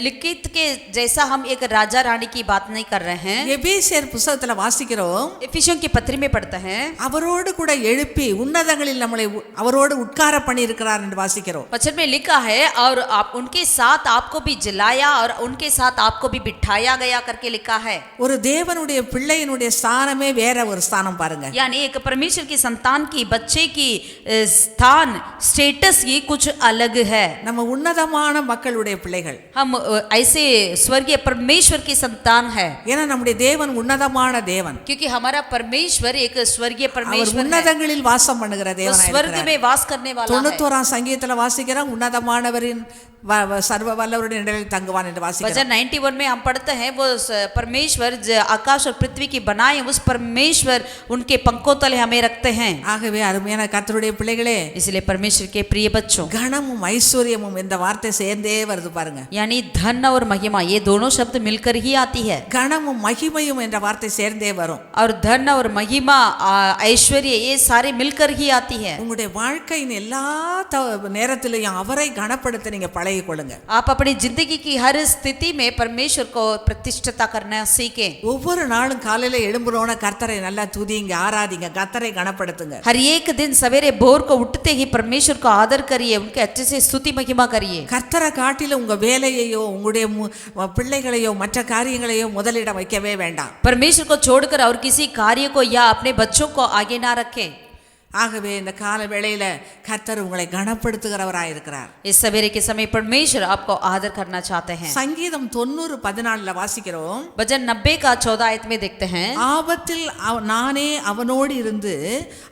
लिखित के जैसा हम एक राजा रानी की बात नहीं कर रहे हैं। எபேசியர் புத்தகத்துல வாசிக்கிறோம், एफिसियों की पत्री में पढ़ते हैं, அவரோடு கூட எழுப்பி உன்னதங்களில் நம்மளை அவரோடு உட்கார பண்ணி இருக்கிறார் என்று வாசிக்கிறோம். वचन में लिखा है और आप उनके साथ आपको भी जिलाया और उनके साथ आपको भी बिठाया गया करके लिखा है। ஒரு தேவனுடைய பிள்ளையினுடைய ஸ்தானமே வேற ஒரு ஸ்தானம் பாருங்க. यानी एक परमेश्वर की संतान की बच्चे की स्थान स्टेटस ये कुछ अलग है। நம்ம உன்னதமான மக்களுடைய பிள்ளைகள், हम ऐसे स्वर्गीय परमेश्वर की संतान है, ஏன்னா நம்முடைய தேவன் உன்னதமான தேவன். क्योंकि हमारा परमेश्वर एक स्वर्गीय அவர் परमेश्वर है, உன்னதங்களில் வாசம் பண்ணுகிற वो தேவனாய் स्वर्ग இருக்கிறார். में वास करने वाला है। 91ஆம் சங்கீதத்துல வாசிக்கிறோம், உன்னதமானவரின் சர்வ வல்லவருடைய நிழலில் தங்குவான் என்று வாசிக்கிறோம். वचन 91 में हम पढ़ते हैं वो परमेश्वर आकाश और पृथ्वी की बनाए उस परमेश्वर उनके पंखों तले हमें रखते हैं। ஆகவே அருமையான கர்த்தருடைய பிள்ளைகளே, इसलिए परमेश्वर के प्रिय बच्चों, கனமும் ஐஸ்வர்யமும் இந்த வார்த்தை சேர்ந்தே வருது பாருங்க. यानी धन और महिमा ये दोनों शब्द मिलकर ही आती है। கனமும் மகிமையும் என்ற வார்த்தை சேர்ந்தே வரும். और धन और महिमा ऐश्वर्य ये सारे मिलकर ही आती है। உங்களுடைய வாழ்க்கையின் எல்லா நேரத்திலையும் அவரை கனப்படுத்த நீங்க பழகிக் கொள்ளுங்க. आप अपनी जिंदगी की हर स्थिति में परमेश्वर को प्रतिष्ठिता करना सीखें। ஒவ்வொரு நாளும் காலையில எழும்புறோன கர்த்தரை நல்லா துதிங்க, ஆராதிங்க, கர்த்தரை கனப்படுத்துங்க. हर एक दिन सवेरे भोर को उठते ही परमेश्वर को आदर करिए, उनके अच्छे से स्तुति महिमा करिए। கர்த்தரை காட்டில உங்க வேலையையோ உங்களுடைய பிள்ளைகளையோ மற்ற காரியங்களையோ முதலிடம் வைக்கவே வேண்டாம். परमेश्वर को छोड़कर और किसी कार्य को या अपने बच्चों को आगे ना रखें। ஆகவே இந்த கால வேளையில கர்த்தர் உங்களை கனப்படுத்துகிறவராய் இருக்கிறார். इस सवेरे के समय परमेश्वर आपको आदर करना चाहते हैं। சங்கீதம் 90:14 வாசிக்கிறோம், भजन 90 का 14 आयत में देखते हैं, ஆபத்தில் நானே அவனோடு இருந்து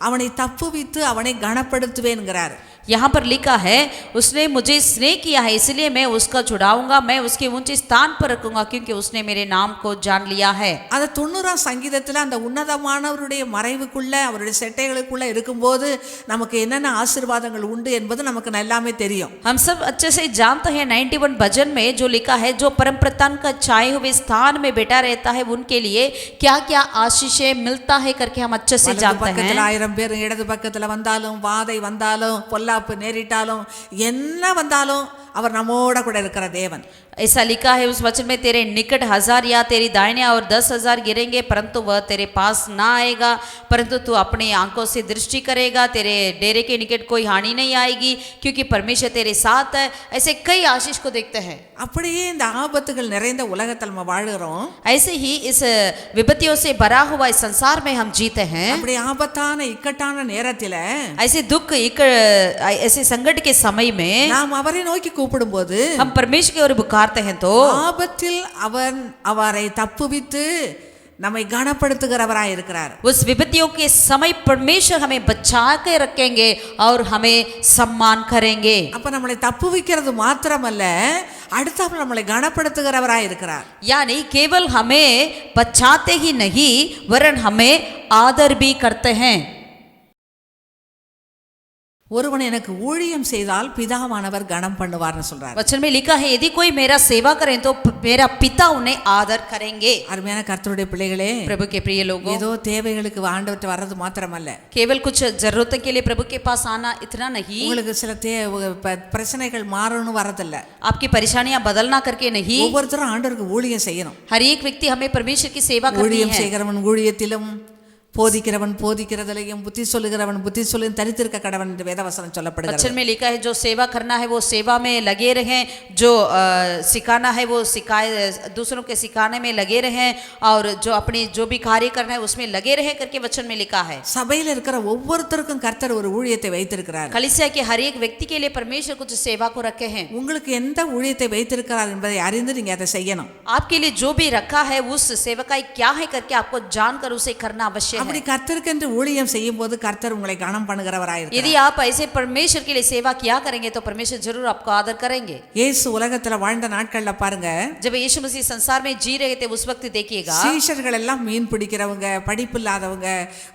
அவனை தப்புவித்து அவனை கனப்படுத்துவேன்கிறார். यहाँ पर लिखा है उसने मुझे स्नेह किया है इसलिए मैं उसका छुड़ाऊंगा, मैं उसके ऊंचे स्थान पर रखूंगा क्योंकि उसने मेरे नाम को जान लिया है। அது 90ஆம் சங்கீதத்துல அந்த உன்னதமானவருடைய மறைவுக்குள்ள அவருடைய செட்டைகளுக்குள்ள இருக்கும்போது நமக்கு என்னென்ன ஆசீர்வாதங்கள் உண்டு என்பது நமக்கு எல்லாமே தெரியும். हम सब अच्छे से जानते हैं 91 भजन में जो लिखा है, जो परम प्रधान का छाए हुए स्थान में बैठा रहता है उनके लिए क्या क्या आशीषें मिलता है करके हम अच्छे से जानते பக்கத்துல हैं। 1000 பேர் இடது பக்கத்துல வந்தாலும் வாதை வந்தாலும் பொல்லாப்பு நேரிட்டாலும் என்ன வந்தாலும் அவர் நம்மோட கூட இருக்கிற தேவன். ऐसा लिखा है उस वचन में, तेरे निकट 1000 या तेरी दाहिने और 10,000 गिरेंगे परंतु वह तेरे पास ना आएगा, परंतु तू अपनी आंखों से दृष्टि करेगा, तेरे डेरे के निकट कोई हानि नहीं आएगी क्योंकि परमेश्वर तेरे साथ है। ऐसे कई आशीष को देखते हैं। அப்படியே இந்த ஆபத்துகள் நிறைந்த உலகத்தில் நம்ம வாழுகிறோம். ऐसे ही इस विपत्तियों से भरा हुआ इस संसार में हम जीते हैं। அப்படி ஆபத்தான இக்கட்டான நேரத்தில ऐसे दुख ऐसे संकट के समय में நாம் அவரை நோக்கி கூப்பிடும்போது हम परमेश्वर की ओर पुकारते हैं तो ஆபத்தில் அவரை தப்புவித்து நம்மை கனப்படுத்துகிறவராய் இருக்கிறார். उस विपत्तियों के समय परमेश्वर हमें बचा के रखेंगे और हमें सम्मान करेंगे। அப்ப நம்மளை தப்புவிக்கிறது மாத்திரமல்ல, அடுத்தாப்புல நம்மளை கனப்படுத்துகிறவராய் இருக்கிறார். यानी केवल हमें बचाते ही नहीं वरन हमें आदर भी करते हैं। ஒருவன் எனக்கு ஊழியம் செய்தால் பிதாவானவர் கனம் பண்ணுவார்னு சொல்றார். वचन में लिखा है, यदि कोई मेरा सेवा करे तो मेरा पिता उन्हें आदर करेंगे। அருமையான கர்த்தருடைய பிள்ளைகளே, प्रभु के प्रिय लोगों, ஏதோ தேவைகளுக்கு ஆண்டவர்ட்ட வர்றது மாத்திரமல்ல, केवल कुछ जरूरतों के लिए प्रभु के पास आना इतना नहीं, உங்களுக்கு சில பிரச்சனைகள் மாறணும் வரதில்ல, आपकी परेशानियां बदलना करके नहीं, ஒவ்வொருத்தரும் ஆண்டவருக்கு ஊழியம் செய்யணும். हर एक व्यक्ति हमें परमेश्वर की सेवा करनी ஊழியம் है। செய்கிறவன் ஊழியத்திலும் போதிக்கிறவன் போதிக்கிறதிலையும் புத்தி சொல்லுகிறவன் புத்தி சொல்லும் தரித்திருக்க கடவன் என்று வேதவசனம் சொல்லப்படுகிறது. वचन में लिखा है जो सेवा करना है वो सेवा में लगे रहें, जो सिखाना है वो सिखाए, दूसरों के सिखाने में लगे रहें और जो अपनी जो भी कार्य करना है उसमें लगे रहें करके वचन में लिखा है। சபையில் இருக்கிற ஒவ்வொருத்தருக்கும் கர்த்தர் ஒரு ஊழியத்தை வைத்திருக்கிறார். कलीसिया के हर एक व्यक्ति के लिए परमेश्वर कुछ सेवा को रखे हैं। உங்களுக்கு எந்த ஊழியத்தை வைத்திருக்கிறார் என்பதை அறிந்து நீங்க அதை செய்யணும். आपके लिए जो भी रखा है उस सेवकाई क्या है करके आपको जानकर उसे करना आवश्यक है। அப்படி கர்த்தருக்கென்று ஊழியம் செய்யும் போது கர்த்தர் உங்களை கனம் பண்ணுகிறவராயிருக்கிறார். यदि आप ऐसे परमेश्वर के लिए सेवा किया करेंगे तो परमेश्वर जरूर आपको आदर करेंगे. இயேசு உலகத்துல வாழ்ந்த நாட்கள்ல பாருங்க, जब यीशु मसीह संसार में जी रहे थे उस वक्त देखिएगा சீஷர்கள் எல்லாம் மீன் பிடிக்கிறவங்க, படிப்பு இல்லாதவங்க,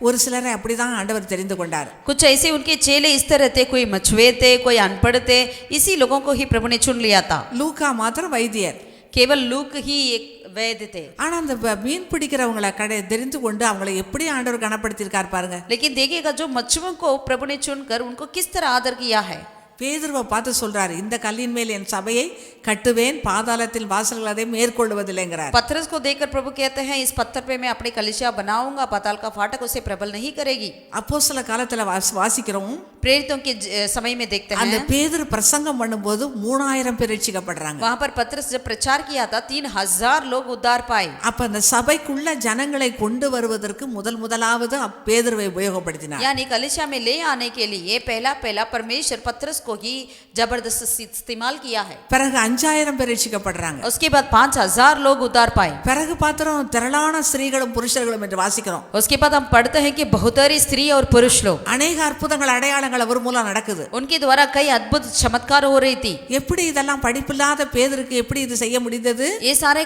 ஒரு சிலரை அப்படிதான் ஆண்டவர் தெரிந்து கொண்டார். कुछ ऐसे उनके चेले इस तरह थे, कोई मछुए थे, कोई अनपढ़ थे, इसी लोगों को ही प्रभु ने चुन लिया था. லூக்கா மாத்திரம் வைத்தியர். केवल लूक ही एक वैद्य थे. ஆனா அந்த மீன் பிடிக்கிறவங்களை தெரிந்து கொண்டு அவங்களை எப்படி ஆண்டவர் கனப்படுத்தியிருக்கார் பாருங்க. लेकिन देखिएगा जो मछुओं को प्रभु ने चुनकर उनको किस तरह आदर किया है. பேதுருவை பார்த்து சொல்றாரு, இந்த கல்லின் மேல் என் சபையை கட்டுவேன், பாதாளத்தில் வாசல்கள் அதை மேற்கொள்வதில்லைங்கிறார். पत्थरस को देखकर प्रभु कहते हैं इस पत्थर पे मैं अपनी कलीसिया बनाऊंगा, पाताल का फाटक उसे प्रबल नहीं करेगी. அப்போஸ்தல காலத்துல வாசிக்கிறோம், प्रेरितों के समय में देखते அந்த हैं பேதுரு பிரசங்கம் பண்ணும்போது 3000 பேர் ரட்சிக்கப்படுறாங்க. वहां पर पत्रस जब प्रचार किया था 3000 लोग उद्धार पाए. அப்ப அந்த சபைக்குள்ள ஜனங்களை கொண்டு வருவதற்கு முதலாவது பேதுருவை உபயோகப்படுத்தினார். यानी कलीसिया में ले आने के लिए पहला परमेश्वर पत्रस को ही जबरदस्त इस्तेमाल किया है. பிறகு 5000 பேர் ரட்சிக்கப்படுறாங்க. उसके बाद 5000 लोग उद्धार पाए. பிறகு பாத்திரம் திரளான ஸ்திரீகளும் புருஷர்களும் என்று வாசிக்கிறோம். उसके बाद हम पढ़ते हैं कि बहुतरी स्त्री और पुरुष लोग, அநேக அற்புதங்கள் அடையாளங்கள் அவர் மூலம் நடக்குது. उनके द्वारा कई अद्भुत चमत्कार हो रही थी. எப்படி இதெல்லாம் படிப்பில்லாத பேதுருக்கு எப்படி இது செய்ய முடிந்தது? ये सारे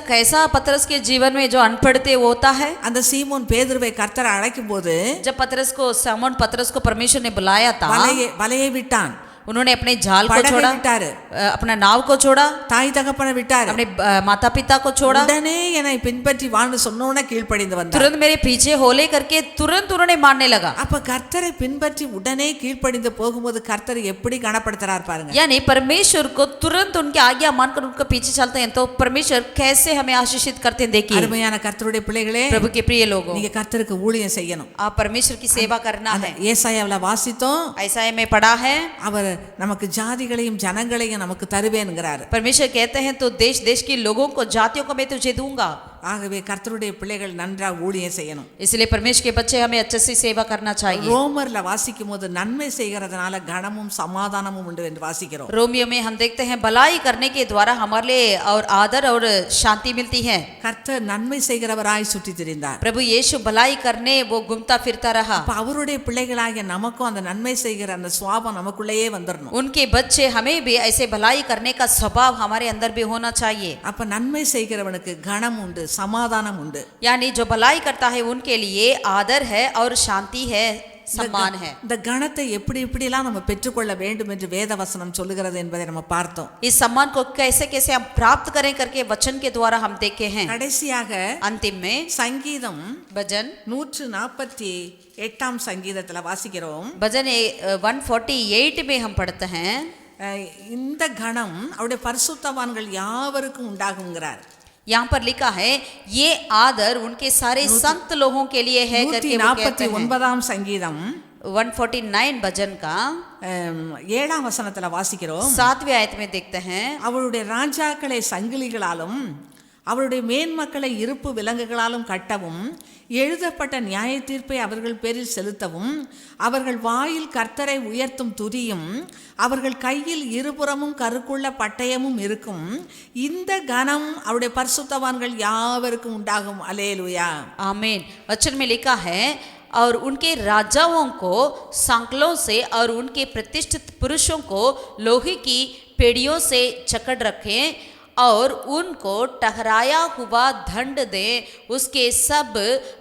कैसा पतरस के जीवन में जो अनपढ़ थे वो होता है. அந்த சீமோன் பேதுருவை கர்த்தர் அழைக்கும் போது जब पतरस को परमेश्वर ने बुलाया था, வலையை விட்டான். उन्होंने अपने जाल को படகை छोड़ा, விட்டாரு, अपना नाव को छोड़ा, தாய் தகப்பனை விட்டாரு, अपने माता पिता को छोड़ा. உடனே என்னை பின்பற்றி வான்னு சொன்னோனே கீழ்ப்படிந்து வந்தார். तुरंत मेरे पीछे होले करके तुरंत उन्होंने मानने लगा. அப்ப கர்த்தரை பின்பற்றி உடனே கீழ்ப்படிந்து போகும்போது கர்த்தர் எப்படி கனப்படுத்துறார் பாருங்க. यानी परमेश्वर को तुरंत उनके आज्ञा मानकर उनके पीछे चलते हैं तो परमेश्वर कैसे हमें आशीषित करते हैं. देखिए அருமையான கர்த்தருடைய பிள்ளைகளே, प्रभु के प्रिय लोगों, நீங்க கர்த்தருக்கு ஊழியம் செய்யணும். आप परमेश्वर की सेवा करना है. ஏசாயாவுல வாசித்தோம், ऐसा में पढ़ा है அவர் நமக்கு ஜாதிகளையும் ஜனங்களையும் நமக்கு தருவேன்ங்கிறார். परमेश्वर कहते हैं तो देश देश के लोगों को, जातियों को मैं तुझे दूंगा. ஆகவே கர்த்தருடைய பிள்ளைகள் நன்றாக ஊழியம் செய்யணும். इसलिए परमेश्वर के बच्चे हमें अच्छे से सेवा करना चाहिए. ரோமர்ல வாசிக்கும் போது நன்மை செய்கிறதுனால கனமும் சமாதானமும் உண்டு என்று வாசிக்கிறோம். रोमियो में हम देखते हैं भलाई करने के द्वारा हमारे लिए और आदर और शांति मिलती है. கர்த்தர் நன்மை செய்கிறவராய் சுற்றி திரிந்தார். प्रभु यीशु भलाई करने वो घूमता फिरता रहा. அப்ப அவருடைய பிள்ளைகளாகிய நமக்கும் அந்த நன்மை செய்கிற அந்த சுபாவம் நமக்குள்ளேயே வந்துடணும். उनके बच्चे हमें भी ऐसे भलाई करने का स्वभाव हमारे अंदर भी होना चाहिए. அப்ப நன்மை செய்கிறவனுக்கு கனம் உண்டு, சமாதானம் உண்டு. यानी जो भलाई करता है उनके लिए आदर है और शांति है, सम्मान है. இந்த கணத்தை எப்படிலாம் நம்ம பெற்றுக்கொள்ள வேண்டும் என்று வேத வசனம் சொல்லுகிறது என்பதை நம்ம பார்த்தோம். इस सम्मान को कैसे कैसे हम प्राप्त करें करके वचन के द्वारा हम देखे हैं. கடைசியாக अंतिम में சங்கீதம் भजन 148 சங்கீதத்துல வாசிக்கிறோம். भजन 148 में हम पढ़ते हैं இந்த கணம் அவருடைய பரிசுத்தவான்கள் யாவருக்கும் உண்டாகுங்கிறார். यहाँ पर लिखा है ये आदर उनके सारे संत लोगों के लिए है करके वो कहते हैं. 149 சங்கீதம் 149 भजन का 7ஆம் வசனத்துல வாசிக்கிறோம். 7वीं आयत में देखते हैं அவருடைய ராஜாக்களை சங்கிலிகளாலும் அவருடைய மேன்மக்களை இருப்பு விலங்குகளாலும் கட்டவும், எழுதப்பட்ட நியாய தீர்ப்பை அவர்கள் பேரில் செலுத்தவும், அவர்கள் வாயில் கர்த்தரை உயர்த்தும் துதியும் அவர்கள் கையில் இருபுறமும் கருக்குள்ள பட்டயமும் இருக்கும். இந்த கனம் அவருடைய பரிசுத்தவான்கள் யாவருக்கும் உண்டாகும். அல்லேலூயா, आमीन. वचन में लिखा है और उनके राजाओं को सांकलों से और उनके प्रतिष्ठित पुरुषों को लोहे की पेड़ियों से जकड़ रखें और उनको टहराया हुआ दंड दे. उसके सब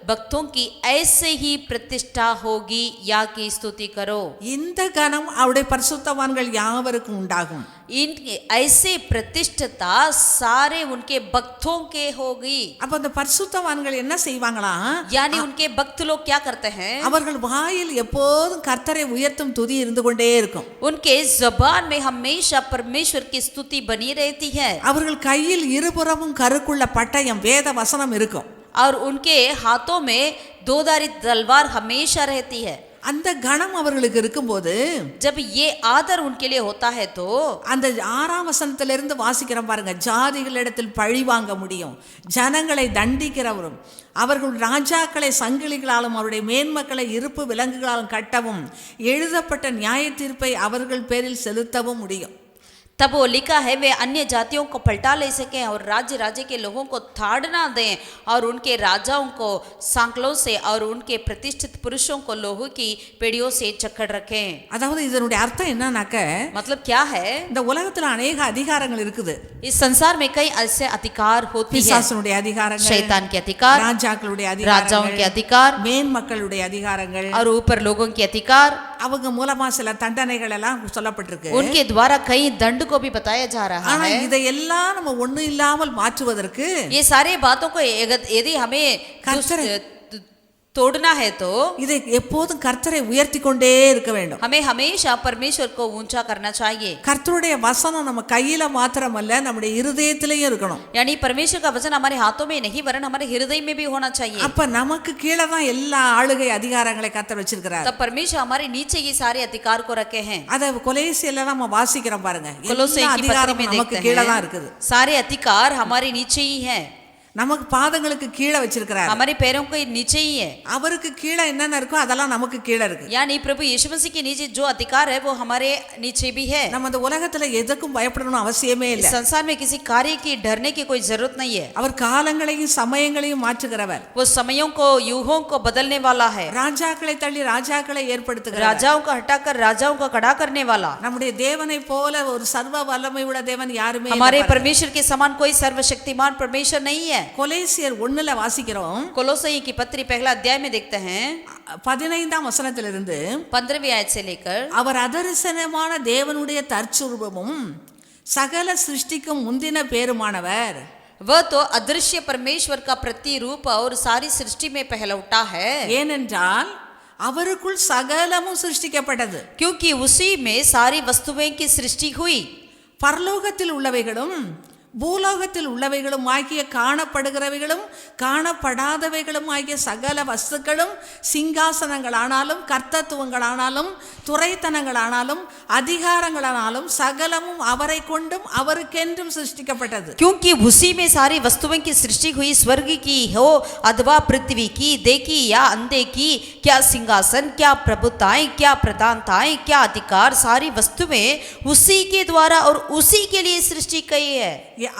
भक्तों की ऐसे ही प्रतिष्ठा होगी. या की स्तुति करो. இந்த கனம் அவருடைய பரிசுத்தவான்கள் யாவருக்கும் உண்டாகும். इनके ऐसे प्रतिष्ठता सारे उनके भक्तों के होगी. அப்ப அந்த பரிசுத்தவான்கள் என்ன செய்வாங்களா? यानी उनके भक्त लोग क्या करते हैं? அவர்கள் வாயில் எப்போதும் கர்த்தரை உயர்த்தும் துதி இருந்து கொண்டே இருக்கும். उनके जुबान में हमेशा परमेश्वर की स्तुति बनी रहती है. அவர்கள் கையில் இருபுறமும் கருக்குள்ள பட்டயம் வேத வசனம் இருக்கும். और उनके हाथों में दोधारी तलवार हमेशा रहती है. அந்த கணம் அவர்களுக்கு இருக்கும்போது, जब ये आदर उनके लिए होता है तो அந்த 6ஆம் வசனத்திலிருந்து வாசிக்கிறோம் பாருங்க, ஜாதிகளிடத்தில் பழி வாங்க முடியும், ஜனங்களை தண்டிக்கிறவரும், அவர்கள் ராஜாக்களை சங்கிலிகளாலும் அவருடைய மேன்மக்களை இருப்பு விலங்குகளாலும் கட்டவும், எழுதப்பட்ட நியாய தீர்ப்பை அவர்கள் பேரில் செலுத்தவும் முடியும். तब वो लिखा है वे अन्य जातियों को पलटा ले सकें और राज्य राज्य के लोगों को ताड़ना दें और उनके राजाओं को सांकलों से और उनके प्रतिष्ठित पुरुषों को लोहे की पेड़ियों से जकड़ रखें। அதாவது இதனுடைய அர்த்தம் என்னன்னாக்க, मतलब क्या है? இந்த உலகத்துல अनेक அதிகாரங்கள் இருக்குது. इस संसार में कई ऐसे अधिकार होती है। பிசாசுனுடைய அதிகாரங்கள், शैतान के अधिकार, ராஜாக்களுடைய राजाओं के அதிகாரங்கள், अधिकार மேன் மக்களுடைய அதிகாரங்கள், और ऊपर लोगों के अधिकार, அவங்க மூலமா சில தண்டனைகள் எல்லாம் சொல்லப்பட்டிருக்கு. उनके द्वारा कई दंड को भी बताया जा रहा ஆனா है। இதையெல்லாம் நம்ம ஒண்ணு இல்லாமல் மாற்றுவதற்கு ये सारे बातों को यदि हमें तोड़ना है तो இதை எப்போதும் கர்த்தரை உயர்த்தி கொண்டே இருக்க வேண்டும். हमें हमेशा परमेश्वर को ऊंचा करना चाहिए। கர்த்தருடைய வசனம் நம்ம கையில மாத்திரமல்ல, நம்முடைய இருதயத்திலேயும் இருக்கணும். यानी परमेश्वर का वचन हमारे हाथों में नहीं वरन हमारे हृदय में भी होना चाहिए। அப்ப நமக்கு கீழே தான் எல்லா ஆளுகை அதிகாரங்களை கர்த்தர் வச்சிருக்கிறார். तब परमेश्वर हमारे नीचे ये सारे अधिकार को रखे हैं। அத கொலோசியர்ல நம்ம வாசிக்கிறோம் பாருங்க. கொலோசை எல்லா की पत्री அதிகாரமும் में நமக்கு देखते கீழே தான் हैं இருக்குது. सारे अधिकार हमारे नीचे ही है। நமக்கு பாதங்களுக்கு கீழே வச்சிருக்கிறார். हमारे पैरों के नीचे ही है। அவருக்கு கீழே என்னென்ன இருக்கோ அதெல்லாம் நமக்கு கீழே இருக்கு. यानी प्रभु यीशु मसीह के नीचे जो अधिकार है वो हमारे नीचे भी है। நம்ம இந்த உலகத்துல எதுக்கும் பயப்படணும் அவசியமே इस இல்லை. संसार में किसी कार्य की डरने की कोई जरूरत नहीं है। அவர் காலங்களையும் சமயங்களையும் மாற்றுகிறவர். वो समयों को युगों को बदलने वाला है। ராஜாக்களை தள்ளி ராஜாக்களை ஏற்படுத்துகிறவர். राजाओं को हटाकर राजाओं को खड़ा करने वाला। நம்முடைய தேவனை போல ஒரு சர்வ வல்லமை உள்ள தேவன் யாருமே இல்லை. हमारे परमेश्वर के समान कोई सर्वशक्तिमान परमेश्वर नहीं है। கொலோசியர் 1ல வாசிக்கிறோம். कोलोसई की पत्री पहला अध्याय में देखते हैं 15ஆம் வசனத்திலிருந்து 15वीं आयत से लेकर அவர் அதரிசனமான தேவனுடைய தற்சுரூபமும் சகல சிருஷ்டிக்கும் முந்தின பேருமானவர். वह तो अदृश्य परमेश्वर का प्रतिरूप और सारी सृष्टि में पहलौठा है। ஏனென்றால் அவருக்குள் சகலமும் சிருஷ்டிக்கப்பட்டது. क्योंकि उसी में सारी वस्तुएं की सृष्टि हुई। பரலோகத்தில் உள்ளவைகளும் பூலோகத்தில் உள்ளவைகளும் ஆகிய காணப்படுகிறவைகளும் காணப்படாதவைகளும் ஆகிய சகல வஸ்துக்களும் சிங்காசனங்களானாலும் கர்த்தத்துவங்களானாலும் துரைத்தனங்களானாலும் அதிகாரங்களானாலும் சகலமும் அவரை கொண்டும் அவருக்கென்றும் சிருஷ்டிக்கப்பட்டது. क्योंकि उसी में सारी वस्तुएं की सृष्टि हुई, स्वर्ग की हो अथवा पृथ्वी की, देखी या अनदेखी, क्या सिंहासन, क्या प्रभुताएं, क्या प्रधानताएं, क्या अधिकार, सारी वस्तुएं उसी के द्वारा और उसी के लिए सृष्टि की है।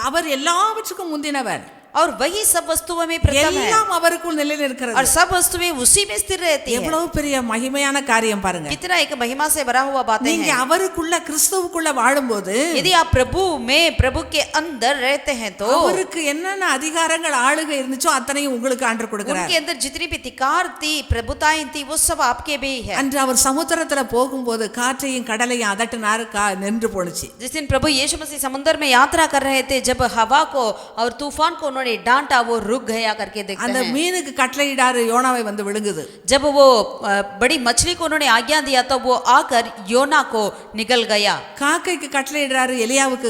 அவர் எல்லாவற்றுக்கும் முந்தினவர். और वही सब वस्तुओं में प्रथम है। எல்லாம் அவருக்குள் நிலைநிற்கிறது. और सब वस्तुएं उसी में स्थिर रहती है। எவ்வளவு பெரிய மகிமையான காரியம் பாருங்க. कितना एक महिमा से भरा हुआ बातें நீங்க हैं। அவருக்குள்ள கிறிஸ்துவுக்குள்ள வாழும்போது यदि आप प्रभु में प्रभु के अंदर रहते हैं तो அவருக்கு என்னென்ன அதிகாரங்கள் ஆளுகை இருந்துச்சோ அத்தனையும் உங்களுக்கு ஆண்டவர் கொடுக்கிறார். उनके अंदर जितनी भी अधिकार थी, प्रभुताएं थी, वो सब आपके भी है। அன்று அவர் சமுத்திரத்துல போகும்போது காற்றையும் கடலையும் அதட்டினாரு, நின்று போனுச்சு. जिस दिन प्रभु यीशु मसीह समुद्र में यात्रा कर रहे थे, जब हवा को और तूफान को उन्होंने डांटा, वो रुक गया करके देखते அந்த हैं। மீனுக்கு கட்டளையிடாரு, யோனாவை வந்து விழுங்குது. जब वो बड़ी मछली को उन्होंने आज्ञा दिया तो वो आकर योना को निगल गया। காக்கைக்கு கட்டளையிடாரு, எலியாவுக்கு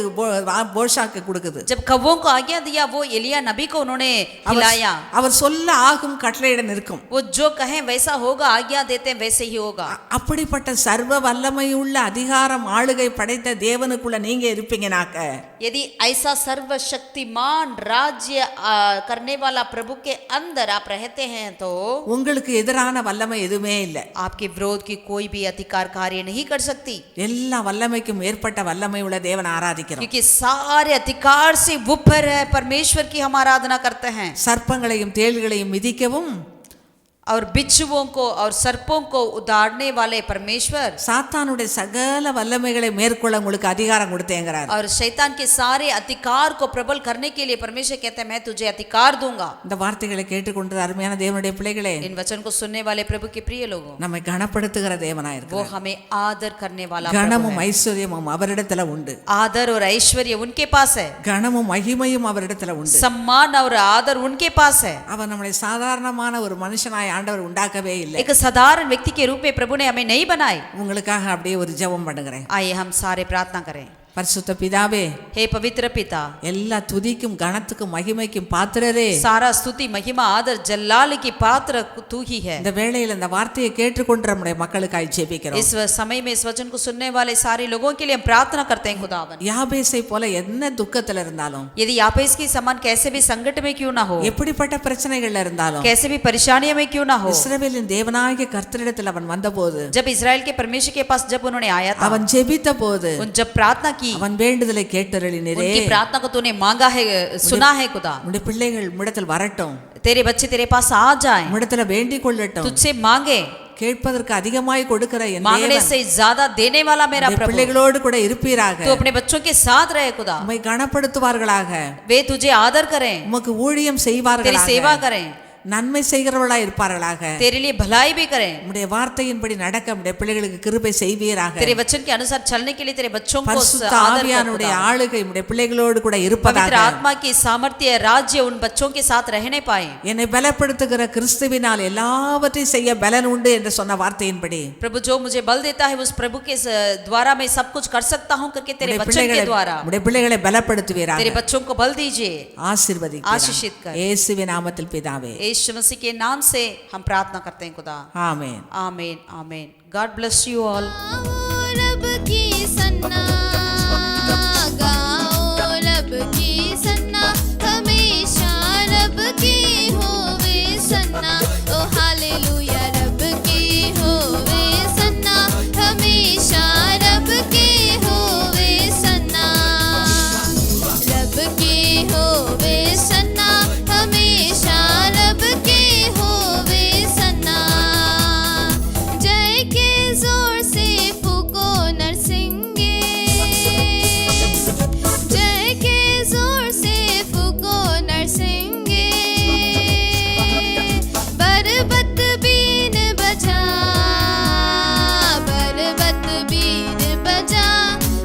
போஷாக்கு கொடுக்குது. जब कौवों को आज्ञा दिया, वो एलिया नबी को उन्होंने खिलाया। அவர் சொல்ல ஆகும், கட்டளையிட நிற்கும். वो जो कहें वैसा होगा, आज्ञा देते हैं वैसे ही होगा। அப்படிப்பட்ட சர்வ வல்லமையுள்ள அதிகாரம் ஆளுகை படைத்த தேவனுக்குள்ள நீங்க இருப்பீங்கனாக்க, यदि ऐसा सर्वशक्तिमान राज्य करने वाला प्रभु के अंदर आप रहते हैं तो உங்களுக்கு எதிரான வல்லமை எதுவுமே இல்லை. आपके विरोध की कोई भी अधिकार कार्य नहीं कर सकती। எல்லா வல்லமைக்கும் மேற்பட்ட வல்லமை உள்ள தேவனை ஆராதிக்கிறோம். क्योंकि सारे अधिकार से ऊपर है परमेश्वर की हम आराधना करते हैं। சர்ப்பங்களையும் தேள்களையும் மிதிக்கவும் और बिच्छुओं को और सर्पों को उदारने वाले परमेश्वर, சாத்தானுடைய சகல வல்லமைகளை மேற்கொள்ள உங்களுக்கு அதிகாரம் கொடுத்தேங்கிறார். और शैतान के सारे अधिकार को प्रबल करने के लिए परमेश्वर कहते हैं मैं तुझे अधिकार दूंगा। இந்த வார்த்தைகளை கேட்டுக்கொண்டு அருமையான தேவனுடைய பிள்ளைகளே, इन वचन को सुनने वाले प्रभु के प्रिय लोगों, நம்மை கனப்படுத்துகிற தேவனாய் वो இருக்கிறார். हमें आदर करने वाला प्रभु கனமும் है। ஐஸ்வர்யமும் அவரிடத்துல உண்டு. आदर और ऐश्वर्य उनके पास है, கனமும் மகிமையும் அவரிடத்துல உண்டு. सम्मान और आदर उनके पास है। அவர் நம்மளை சாதாரணமான ஒரு மனுஷனாய் ஆண்டவர் உண்டாக்கவே இல்லை. एक साधारण व्यक्ति के रूप में प्रभु ने हमें नहीं बनाए। உங்களுக்காக அப்படியே ஒரு ஜெபம் பண்ணுகிறேன். आइए हम सारे प्रार्थना करें। பரிசுத்த பிதாவே, हे पवित्र पिता, எல்லா துதிக்கும் கனத்துக்கும் மகிமைக்கும் பாத்திரரே, सारा स्तुति महिमा आदर जलाल की पात्र तू ही है। இந்த வேளையில் இந்த வார்த்தையை கேட்டுக்கொண்டு நம்முடைய மக்களுக்காய் ஜெபிக்கிறோம். इस समय में इस वचन को सुनने वाले सारे लोगों के लिए हम प्रार्थना करते हैं खुदावन। யாபேசை போல என்ன துக்கத்துல இருந்தாலும், यदि आप इसकी समान कैसे भी संकट में क्यों ना हो, எப்படிப்பட்ட பிரச்சனைகள்ல இருந்தாலும், कैसे भी परेशानियों में क्यों ना हो, இஸ்ரவேலின் தேவனாகிய கர்த்தரிடத்தில் அவன் வந்தபோது, जब इस्राएल के परमेश्वर के पास जब उन्होंने आया था, அவன் ஜெபித்த போது, जब प्रार्थना की, அவன் வேண்டுதலை கேட்டருளினரே. उनकी प्रार्थना को तूने मांगा है, सुना है खुदा। உம்முடைய பிள்ளைகள் உம்மிடத்தில் வரட்டும், तेरे बच्चे तेरे पास आ जाएं, உம்மிடத்தில் வேண்டிக் கொள்ளட்டும். तुझसे मांगे, கேட்பதற்கு அதிகமாய் கொடுக்கிற என் मांगने தேவன் से ज्यादा देने वाला मेरा உம்முடைய प्रभु, பிள்ளைகளோடு கூட இருப்பீராக. तू अपने बच्चों के साथ रहे खुदा, உம்மை கனப்படுத்துவார்களாக, वे तुझे आदर करें, உமக்கு ஊழியம் तेरी செய்வார்களாக, सेवा करें, நன்மை செய்கிறவர்களாய் இருப்பார்களாக. तेरे लिए भलाई भी करें, உம்முடைய வார்த்தையின்படி நடக்க உம்முடைய பிள்ளைகளுக்கு கிருபை செய்வீராக. तेरे वचन के अनुसार चलने के लिए तेरे बच्चों को பரிசுத்த आदर कर ஆவியானுடைய खुदा। ஆளுகை உம்முடைய பிள்ளைகளோடு கூட पवित्र இருப்பதாக. आत्मा की सामर्थ्य राज्य उन बच्चों के साथ रहने पाए। என்னை பலப்படுத்துகிற கிறிஸ்துவினால் எல்லாவற்றையும் செய்ய பலன் உண்டு என்று சொன்ன வார்த்தையின்படி प्रभु जो मुझे बल देता है उस प्रभु के द्वारा मैं सब कुछ कर सकता हूँ करके तेरे वचन के द्वारा உம்முடைய பிள்ளைகளை பலப்படுத்துவீராக. तेरे बच्चों को बल दीजिए, ஆசீர்வதிப்பீராக. आशीषित कर। இயேசுவின் நாமத்தில் பிதாவே, यीशु मसीह के नाम से हम प्रार्थना करते हैं खुदा। ஆமென். आमीन आमीन। God bless you all. रब की सन्ना गाओ, रब की सन्ना हमेशा रब की होवे सन्ना। ओ हालेलुया, रब की होवे सन्ना हमेशा रब की होवे सन्ना। रब की होवे सन्ना हमेशा रब की होवे सन्ना। जय के जोर से फूको नरसिंगे, जय के जोर से फूको नरसिंगे। बरबत बीन बजा, बरबत बीन बजा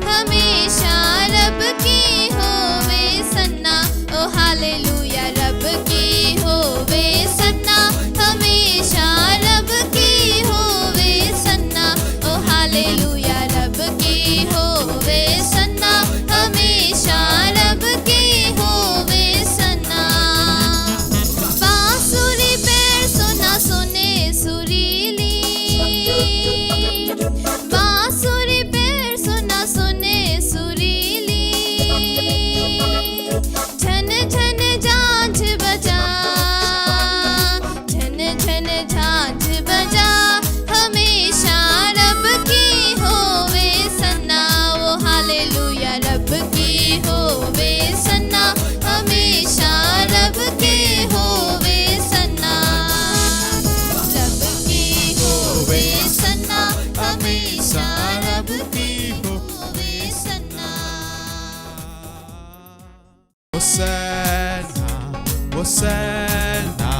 हमेशा रब की होवे सन्ना। ओ हालेलुया, रब की होवे सन्ना हमेशा रब की होवे सन्ना। ओ हालेलुया, रब की होवे सन्ना हमेशा रब की होवे सन्ना। बांसुरी पैर सुना सुने सुरीली, बांसुरी पैर सुना सुने सुरीली। झन झन झांझ बजा, झन झन झांझ बजा हमेशा रब की होवे सन्ना। ओ हालेलुया, रब की होवे सन्ना हमेशा रब की होवे सन्ना। रब की होवे सन्ना हमेशा रब की होवे सन्ना। ஒசன்னா ஒசன்னா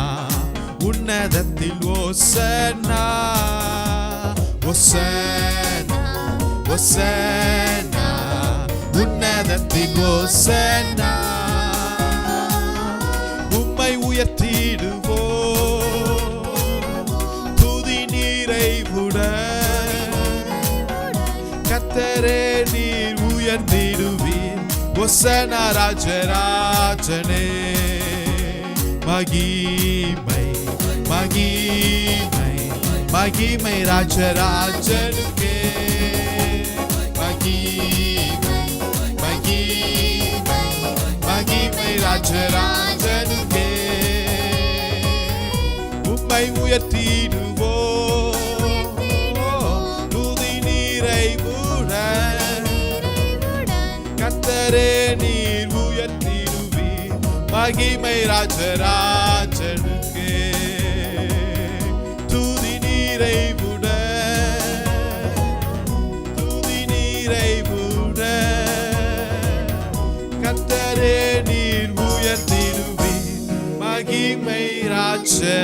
உன்னதத்தில் ஒசன்னா ஒசன்னா ஒசன்னா உன்னதத்தில் ஒசன்னா. உம்மை உயர்த்திடுவோ துதி நிறைவுடன் கர்த்தரே நீர் உயர்ந்திடுவீர். ஒசன்னா ராஜராஜனே, மகிமை மகிமை மகிமை ராஜராஜனுக்கே. மகிமை மகிமை மகிமை ராஜராஜனுக்கே. உம்மை உயர்த்திடுவோ துதி நிறைவுடன் கர்த்தரே நீர் உயர்த்திடுவீர். மகிமை ராஜராஜனுக்கே. துதி நிறைவுடன், துதி நிறைவுடன் கர்த்தரே நீர் உயர்த்திடுவீர். மகிமை ராஜராஜனுக்கே.